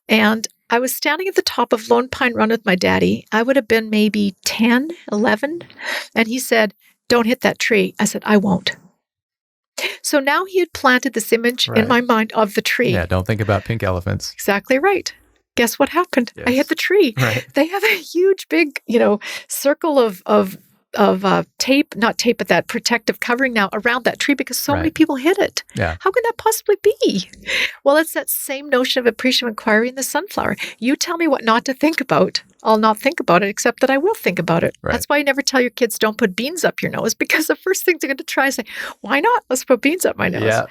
And I was standing at the top of Lone Pine Run with my daddy. I would have been maybe 10, 11. And he said, "Don't hit that tree." I said, "I won't." So now he had planted this image in my mind of the tree. Yeah, don't think about pink elephants. Exactly right. Guess what happened? Yes. I hit the tree. Right. They have a huge, big, circle of tape, not tape, but that protective covering now around that tree because so many people hit it. Yeah. How can that possibly be? Well, it's that same notion of appreciative inquiry in the sunflower. You tell me what not to think about. I'll not think about it, except that I will think about it. Right. That's why you never tell your kids don't put beans up your nose, because the first thing they're going to try is say, why not? Let's put beans up my nose.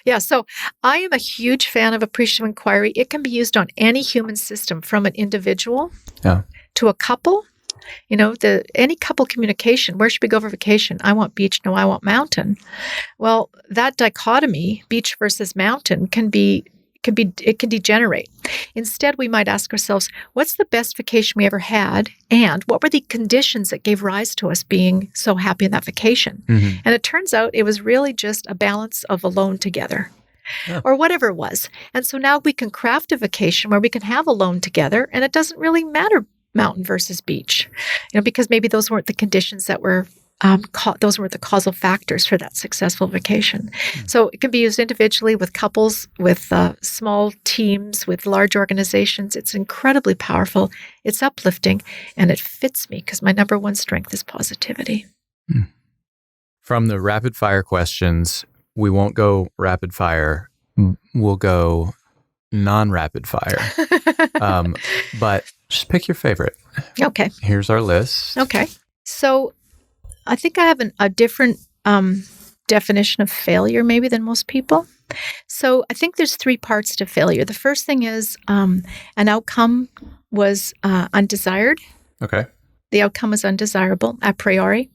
Yeah. So I am a huge fan of appreciative inquiry. It can be used on any human system, from an individual to a couple. Any couple communication. Where should we go for vacation? I want beach. No, I want mountain. Well, that dichotomy, beach versus mountain, can degenerate. Instead, we might ask ourselves, what's the best vacation we ever had? And what were the conditions that gave rise to us being so happy in that vacation? Mm-hmm. And it turns out it was really just a balance of alone together. Or whatever it was. And so now we can craft a vacation where we can have alone together, and it doesn't really matter mountain versus beach, because maybe those weren't the conditions that were those were the causal factors for that successful vacation. So it can be used individually, with couples, with small teams, with large organizations. It's incredibly powerful. It's uplifting, and it fits me because my number one strength is positivity. From the rapid fire questions, we won't go rapid fire. We'll go non-rapid fire. But just pick your favorite. Okay. Here's our list. Okay. So I think I have a different definition of failure maybe than most people. So I think there's 3 parts to failure. The first thing is an outcome was undesired. Okay. The outcome was undesirable a priori.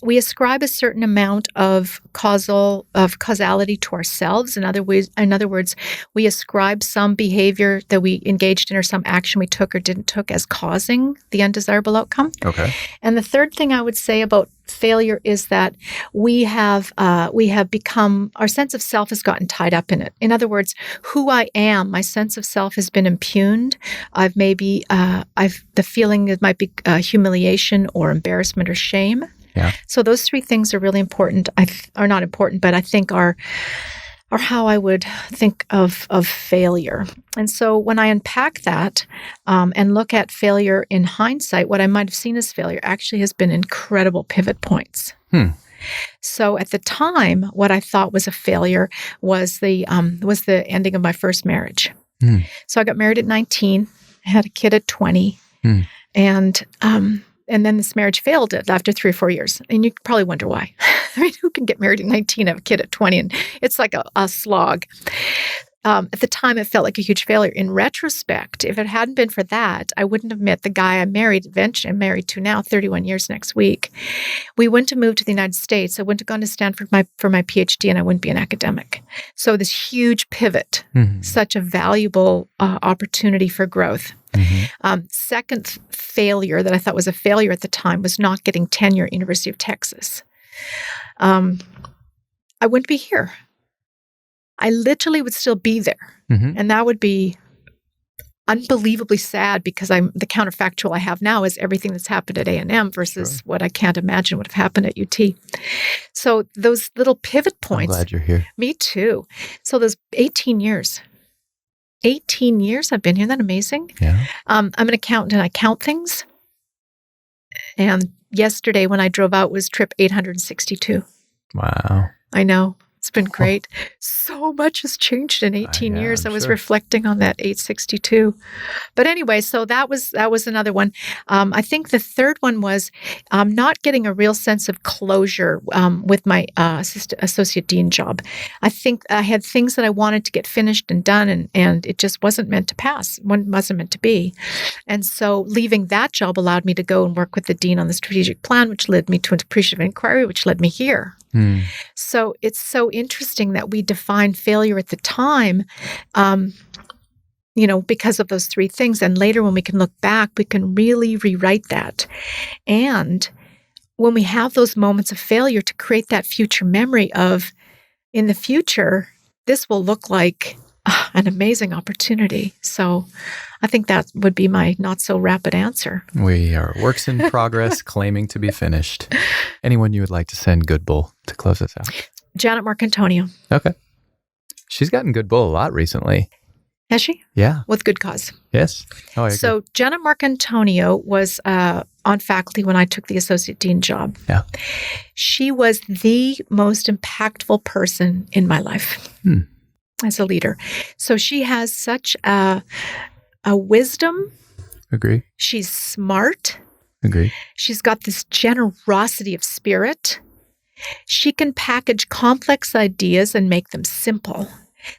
We ascribe a certain amount of causality to ourselves. In other words, we ascribe some behavior that we engaged in or some action we took or didn't took as causing the undesirable outcome. Okay. And the third thing I would say about failure is that we have become, our sense of self has gotten tied up in it. In other words, who I am, my sense of self has been impugned. The feeling it might be humiliation or embarrassment or shame. Yeah. So those 3 things are really important. Are not important, but I think are how I would think of failure. And so when I unpack that and look at failure in hindsight, what I might have seen as failure actually has been incredible pivot points. So at the time, what I thought was a failure was the ending of my first marriage. So I got married at 19, I had a kid at 20, and then this marriage failed after 3 or 4 years. And you probably wonder why. I mean, who can get married at 19, have a kid at 20? And it's like a slog. At the time, it felt like a huge failure. In retrospect, if it hadn't been for that, I wouldn't have met the guy I married eventually. I'm married to now, 31 years next week. We wouldn't have moved to the United States. I wouldn't have gone to Stanford for my PhD, and I wouldn't be an academic. So this huge pivot, such a valuable opportunity for growth. Second failure that I thought was a failure at the time was not getting tenure at University of Texas. I wouldn't be here. I literally would still be there. And that would be unbelievably sad because the counterfactual I have now is everything that's happened at A&M versus what I can't imagine would have happened at UT. So those little pivot points. I'm glad you're here. Me too. So those 18 years. 18 years I've been here. Isn't that amazing? Yeah. I'm an accountant and I count things. And yesterday when I drove out was trip 862. Wow. I know. It's been great. So much has changed in 18 years. I was reflecting on that 862. But anyway, so that was another one. I think the third one was not getting a real sense of closure with my associate dean job. I think I had things that I wanted to get finished and done, and it just wasn't meant to pass. One wasn't meant to be. And so leaving that job allowed me to go and work with the dean on the strategic plan, which led me to an Appreciative Inquiry, which led me here. So it's so interesting that we define failure at the time, because of those 3 things. And later when we can look back, we can really rewrite that. And when we have those moments of failure, to create that future memory of, in the future, this will look like an amazing opportunity. So I think that would be my not so rapid answer. We are works in progress, claiming to be finished. Anyone you would like to send good bull to close us out? Janet Marcantonio. Okay. She's gotten good bull a lot recently. Has she? Yeah. With good cause. Yes. Oh, I agree. So Janet Marcantonio was on faculty when I took the associate dean job. Yeah. She was the most impactful person in my life as a leader. So she has such a wisdom. Agree. She's smart. Agree. She's got this generosity of spirit. She can package complex ideas and make them simple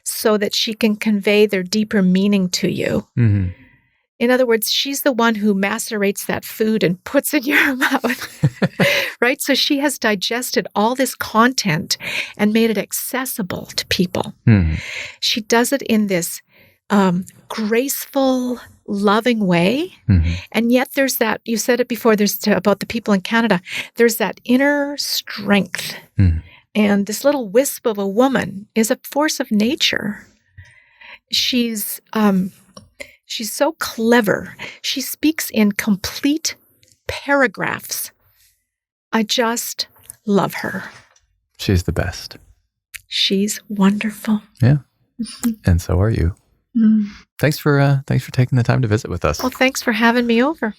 so that she can convey their deeper meaning to you. In other words, she's the one who macerates that food and puts it in your mouth, right? So she has digested all this content and made it accessible to people. She does it in this graceful, loving way. And yet there's that, you said it before, about the people in Canada, there's that inner strength. And this little wisp of a woman is a force of nature. She's so clever. She speaks in complete paragraphs. I just love her. She's the best. She's wonderful. Yeah. And so are you. Thanks for taking the time to visit with us. Well, thanks for having me over.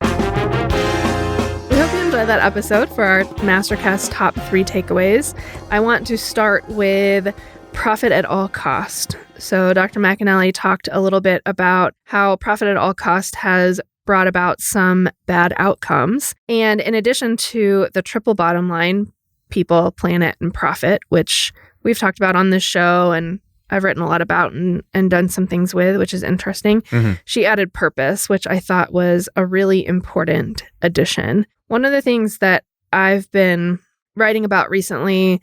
We hope you enjoyed that episode for our MasterCast top 3 takeaways. I want to start with profit at all cost. So Dr. McAnally talked a little bit about how profit at all cost has brought about some bad outcomes. And in addition to the triple bottom line, people, planet, and profit, which we've talked about on this show and I've written a lot about and done some things with, which is interesting. She added purpose, which I thought was a really important addition. One of the things that I've been writing about recently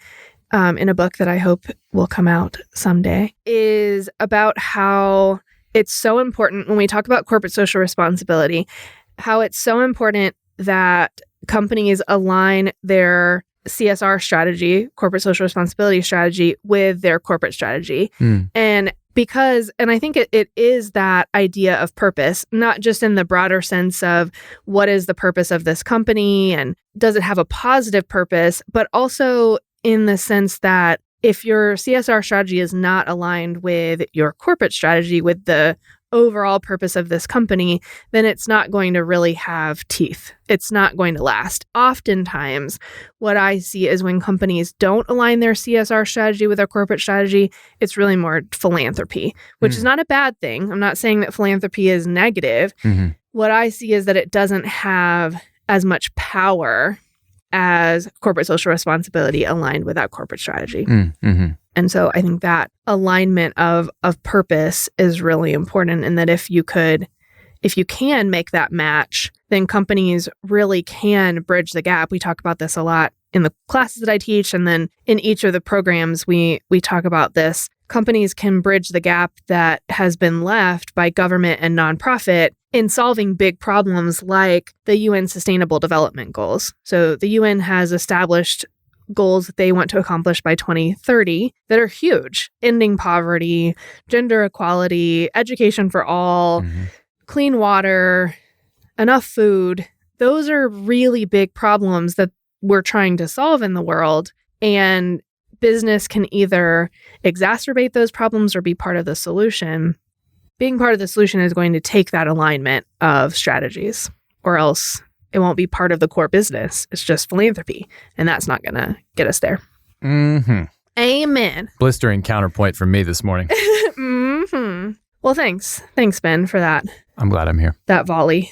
in a book that I hope will come out someday is about how it's so important when we talk about corporate social responsibility, how it's so important that companies align their CSR strategy, corporate social responsibility strategy, with their corporate strategy. And I think it is that idea of purpose, not just in the broader sense of what is the purpose of this company and does it have a positive purpose, but also in the sense that if your CSR strategy is not aligned with your corporate strategy, with the overall purpose of this company, then it's not going to really have teeth. It's not going to last. Oftentimes, what I see is when companies don't align their CSR strategy with their corporate strategy, it's really more philanthropy, which is not a bad thing. I'm not saying that philanthropy is negative. What I see is that it doesn't have as much power as corporate social responsibility aligned with that corporate strategy. And so I think that alignment of purpose is really important, and that if you can make that match, then companies really can bridge the gap. We talk about this a lot in the classes that I teach, and then in each of the programs we talk about this. Companies can bridge the gap that has been left by government and nonprofit in solving big problems like the UN Sustainable Development Goals. So the UN has established goals that they want to accomplish by 2030 that are huge: ending poverty, gender equality, education for all, clean water, enough food. Those are really big problems that we're trying to solve in the world. And business can either exacerbate those problems or be part of the solution. Being part of the solution is going to take that alignment of strategies, or else it won't be part of the core business. It's just philanthropy. And that's not going to get us there. Amen. Blistering counterpoint from me this morning. Well, thanks. Thanks, Ben, for that. I'm glad I'm here. That volley.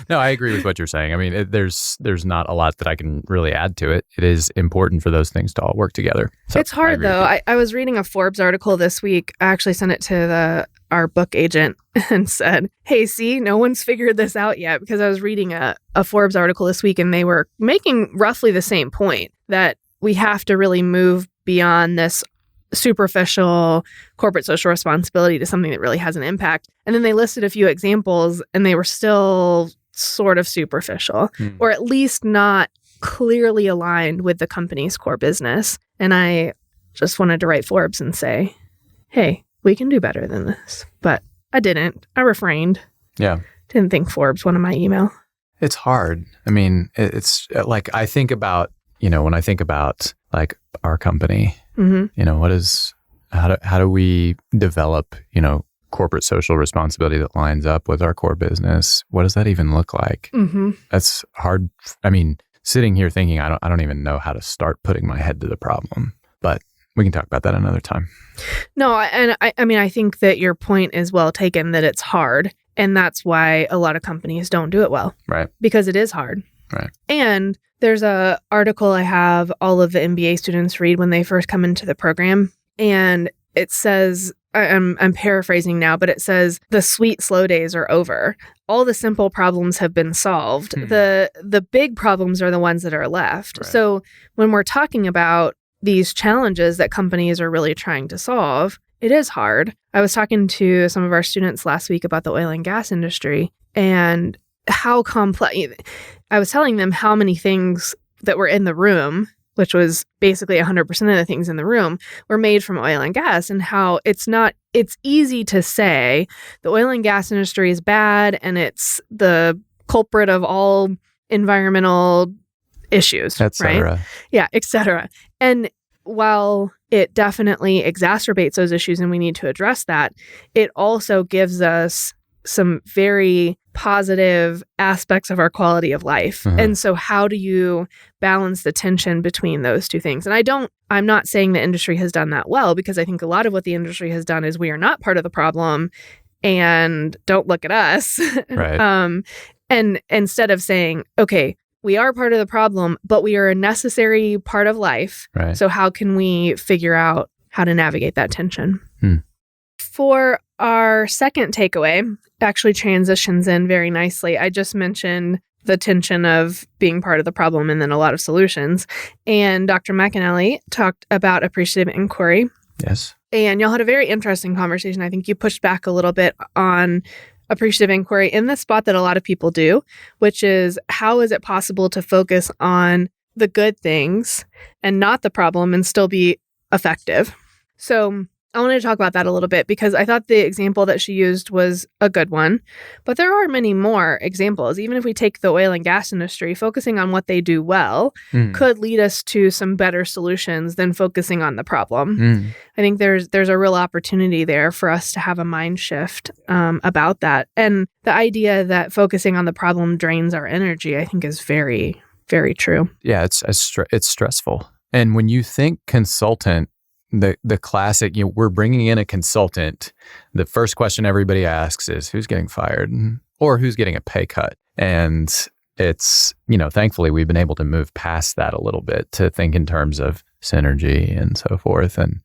No, I agree with what you're saying. I mean, there's not a lot that I can really add to it. It is important for those things to all work together. So it's hard, though. I was reading a Forbes article this week. I actually sent it to our book agent and said, hey, see, no one's figured this out yet, because I was reading a Forbes article this week and they were making roughly the same point, that we have to really move beyond this superficial corporate social responsibility to something that really has an impact. And then they listed a few examples and they were still sort of superficial, or at least not clearly aligned with the company's core business. And I just wanted to write Forbes and say, hey, we can do better than this. But I didn't. I refrained. Yeah. Didn't think Forbes wanted my email. It's hard. I mean, it's like, I think about, when I think about like our company, how do we develop, corporate social responsibility that lines up with our core business? What does that even look like? That's hard. I mean, sitting here thinking, I don't even know how to start putting my head to the problem, but we can talk about that another time. No, and I mean, I think that your point is well taken, that it's hard. And that's why a lot of companies don't do it well. Right. Because it is hard. Right. And there's a article I have all of the MBA students read when they first come into the program. And it says, I'm paraphrasing now, but it says, the sweet, slow days are over. All the simple problems have been solved. The big problems are the ones that are left. Right. So when we're talking about these challenges that companies are really trying to solve, it is hard. I was talking to some of our students last week about the oil and gas industry and how complex. I was telling them how many things that were in the room, which was basically 100% of the things in the room, were made from oil and gas, and how it's easy to say the oil and gas industry is bad and it's the culprit of all environmental issues, et cetera. Right? Yeah, et cetera. And while it definitely exacerbates those issues and we need to address that, it also gives us some very positive aspects of our quality of life. And so how do you balance the tension between those two things? And I'm not saying the industry has done that well, because I think a lot of what the industry has done is we are not part of the problem and don't look at us. Right. And instead of saying, okay, we are part of the problem, but we are a necessary part of life. Right. So how can we figure out how to navigate that tension? For our second takeaway, actually transitions in very nicely. I just mentioned the tension of being part of the problem and then a lot of solutions. And Dr. McAnally talked about appreciative inquiry. Yes. And y'all had a very interesting conversation. I think you pushed back a little bit on appreciative inquiry in the spot that a lot of people do, which is how is it possible to focus on the good things and not the problem and still be effective? So I wanted to talk about that a little bit because I thought the example that she used was a good one, but there are many more examples. Even if we take the oil and gas industry, focusing on what they do well could lead us to some better solutions than focusing on the problem. I think there's a real opportunity there for us to have a mind shift about that. And the idea that focusing on the problem drains our energy, I think is very, very true. Yeah, it's stressful. And when you think consultant, the classic, we're bringing in a consultant. The first question everybody asks is who's getting fired or who's getting a pay cut. And it's, thankfully we've been able to move past that a little bit to think in terms of synergy and so forth and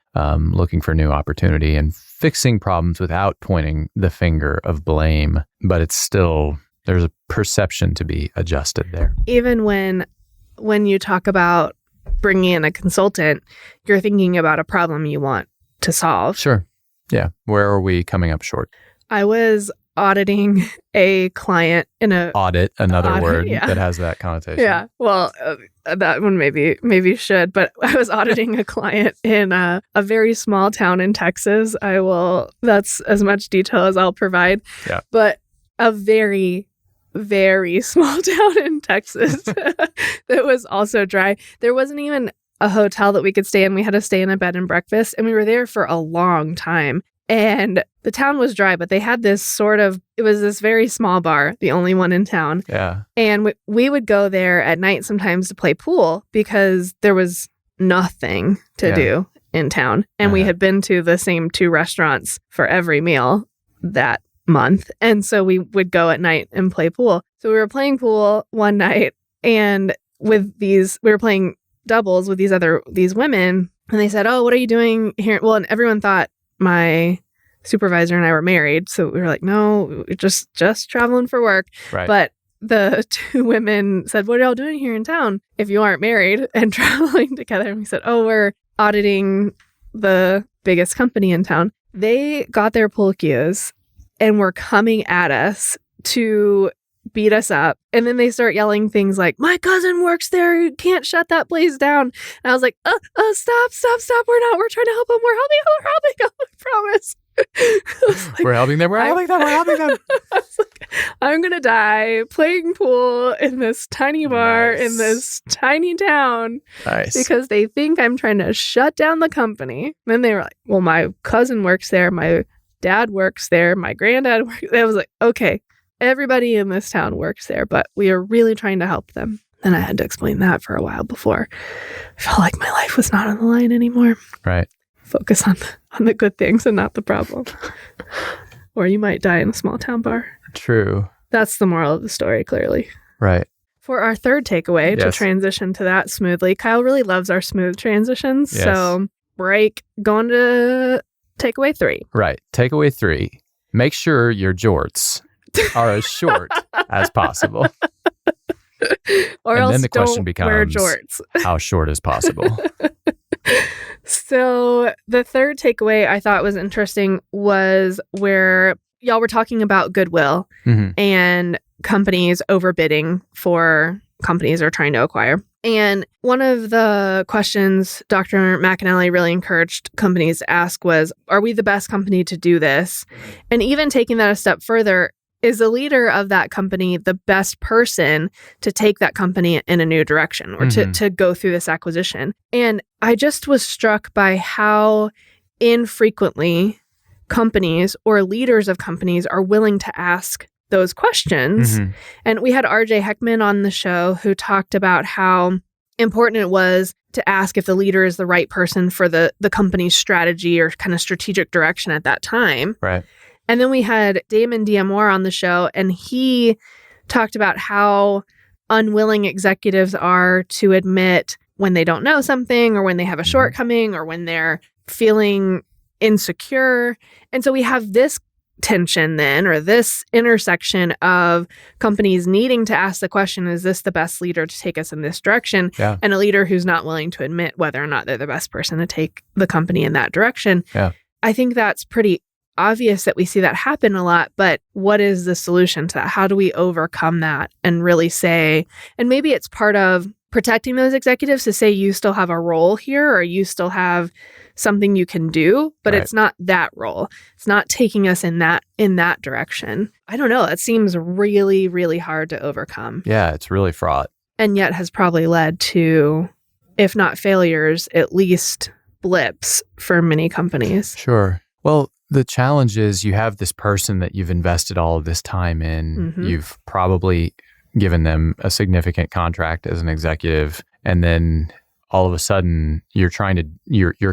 looking for new opportunity and fixing problems without pointing the finger of blame. But it's still, there's a perception to be adjusted there. Even when you talk about bringing in a consultant, you're thinking about a problem you want to solve. Sure. Yeah. Where are we coming up short? I was auditing a client in a... Audit, another word that has that connotation. Yeah. Well, that one maybe should, but I was auditing a client in a very small town in Texas. That's as much detail as I'll provide. Yeah. But a very, very small town in Texas that was also dry. There wasn't even a hotel that we could stay in. We had to stay in a bed and breakfast, and we were there for a long time. And the town was dry, but they had this it was this very small bar, the only one in town. Yeah. And we would go there at night sometimes to play pool because there was nothing to do in town. And we had been to the same 2 restaurants for every meal that month. And so we would go at night and play pool. So we were playing pool one night and we were playing doubles with these women. And they said, "Oh, what are you doing here?" Well, and everyone thought my supervisor and I were married. So we were like, "No, we're just traveling for work." Right. But the 2 women said, "What are y'all doing here in town if you aren't married and traveling together?" And we said, "Oh, we're auditing the biggest company in town." They got their pool cues and were coming at us to beat us up. And then they start yelling things like, "My cousin works there. You can't shut that place down." And I was like, stop. We're trying to help them. We're helping them. I promise. Like, we're helping them. I was like, I'm going to die playing pool in this tiny bar in this tiny town. Nice. Because they think I'm trying to shut down the company. Then they were like, "Well, my cousin works there. My dad works there. My granddad works there." I was like, okay, everybody in this town works there, but we are really trying to help them. And I had to explain that for a while before I felt like my life was not on the line anymore. Right. Focus on the good things and not the problem. Or you might die in a small town bar. True. That's the moral of the story, clearly. Right. For our third takeaway, to transition to that smoothly, Kyle really loves our smooth transitions. Yes. So going to takeaway 3. Right. Takeaway 3. Make sure your jorts are as short as possible. Or and else then the question don't becomes, wear jorts. How short is possible? So the third takeaway I thought was interesting was where y'all were talking about goodwill and companies overbidding for companies they're trying to acquire. And one of the questions Dr. McAnally really encouraged companies to ask was, are we the best company to do this? And even taking that a step further, is the leader of that company the best person to take that company in a new direction or to go through this acquisition? And I just was struck by how infrequently companies or leaders of companies are willing to ask those questions. And we had RJ Heckman on the show who talked about how important it was to ask if the leader is the right person for the company's strategy or kind of strategic direction at that time. Right. And then we had Damon Diamore on the show, and he talked about how unwilling executives are to admit when they don't know something or when they have a shortcoming or when they're feeling insecure. And so we have this tension then, or this intersection of companies needing to ask the question, is this the best leader to take us in this direction? Yeah. And a leader who's not willing to admit whether or not they're the best person to take the company in that direction. Yeah. I think that's pretty obvious that we see that happen a lot, but what is the solution to that? How do we overcome that and really say, and maybe it's part of protecting those executives to say you still have a role here or you still have something you can do, but Right. it's not that role. It's not taking us in that direction. I don't know. That seems really, really hard to overcome. Yeah, it's really fraught. And yet has probably led to, if not failures, at least blips for many companies. Sure. Well, the challenge is you have this person that you've invested all of this time in. You've probably given them a significant contract as an executive, and then all of a sudden you're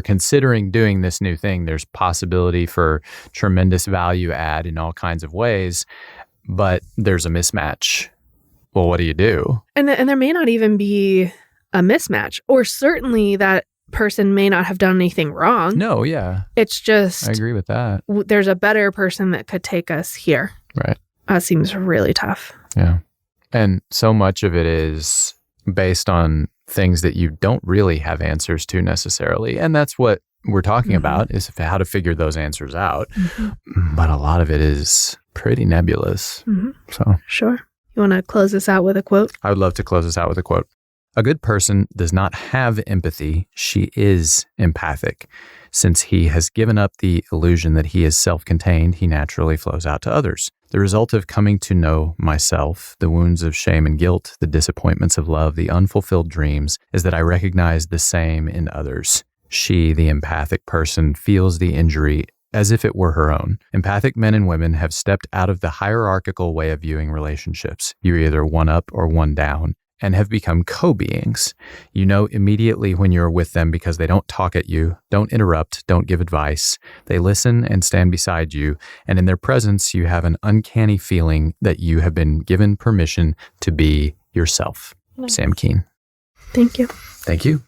considering doing this new thing. There's possibility for tremendous value add in all kinds of ways, but there's a mismatch. Well, what do you do? And there may not even be a mismatch, or certainly that person may not have done anything wrong. No, yeah. It's just, I agree with that. There's a better person that could take us here. Right. That seems really tough. Yeah. And so much of it is based on things that you don't really have answers to necessarily. And that's what we're talking about, is how to figure those answers out. But a lot of it is pretty nebulous. So Sure. You want to close this out with a quote? I would love to close this out with a quote. A good person does not have empathy. She is empathic. Since he has given up the illusion that he is self-contained, he naturally flows out to others. The result of coming to know myself, the wounds of shame and guilt, the disappointments of love, the unfulfilled dreams, is that I recognize the same in others. She, the empathic person, feels the injury as if it were her own. Empathic men and women have stepped out of the hierarchical way of viewing relationships. You're either one up or one down, and have become co-beings. You know immediately when you're with them because they don't talk at you, don't interrupt, don't give advice. They listen and stand beside you, and in their presence, you have an uncanny feeling that you have been given permission to be yourself. Sam Keen. Thank you. Thank you.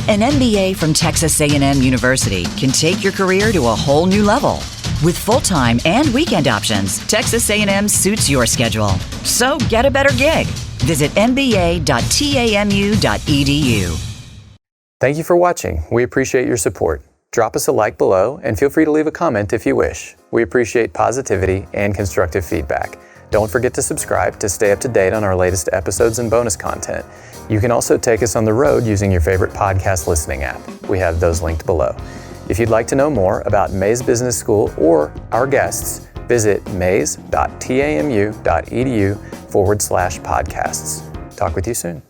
An MBA from Texas A&M University can take your career to a whole new level. With full-time and weekend options, Texas A&M suits your schedule. So get a better gig. Visit mba.tamu.edu. Thank you for watching. We appreciate your support. Drop us a like below and feel free to leave a comment if you wish. We appreciate positivity and constructive feedback. Don't forget to subscribe to stay up to date on our latest episodes and bonus content. You can also take us on the road using your favorite podcast listening app. We have those linked below. If you'd like to know more about Mays Business School or our guests, visit mays.tamu.edu/podcasts. Talk with you soon.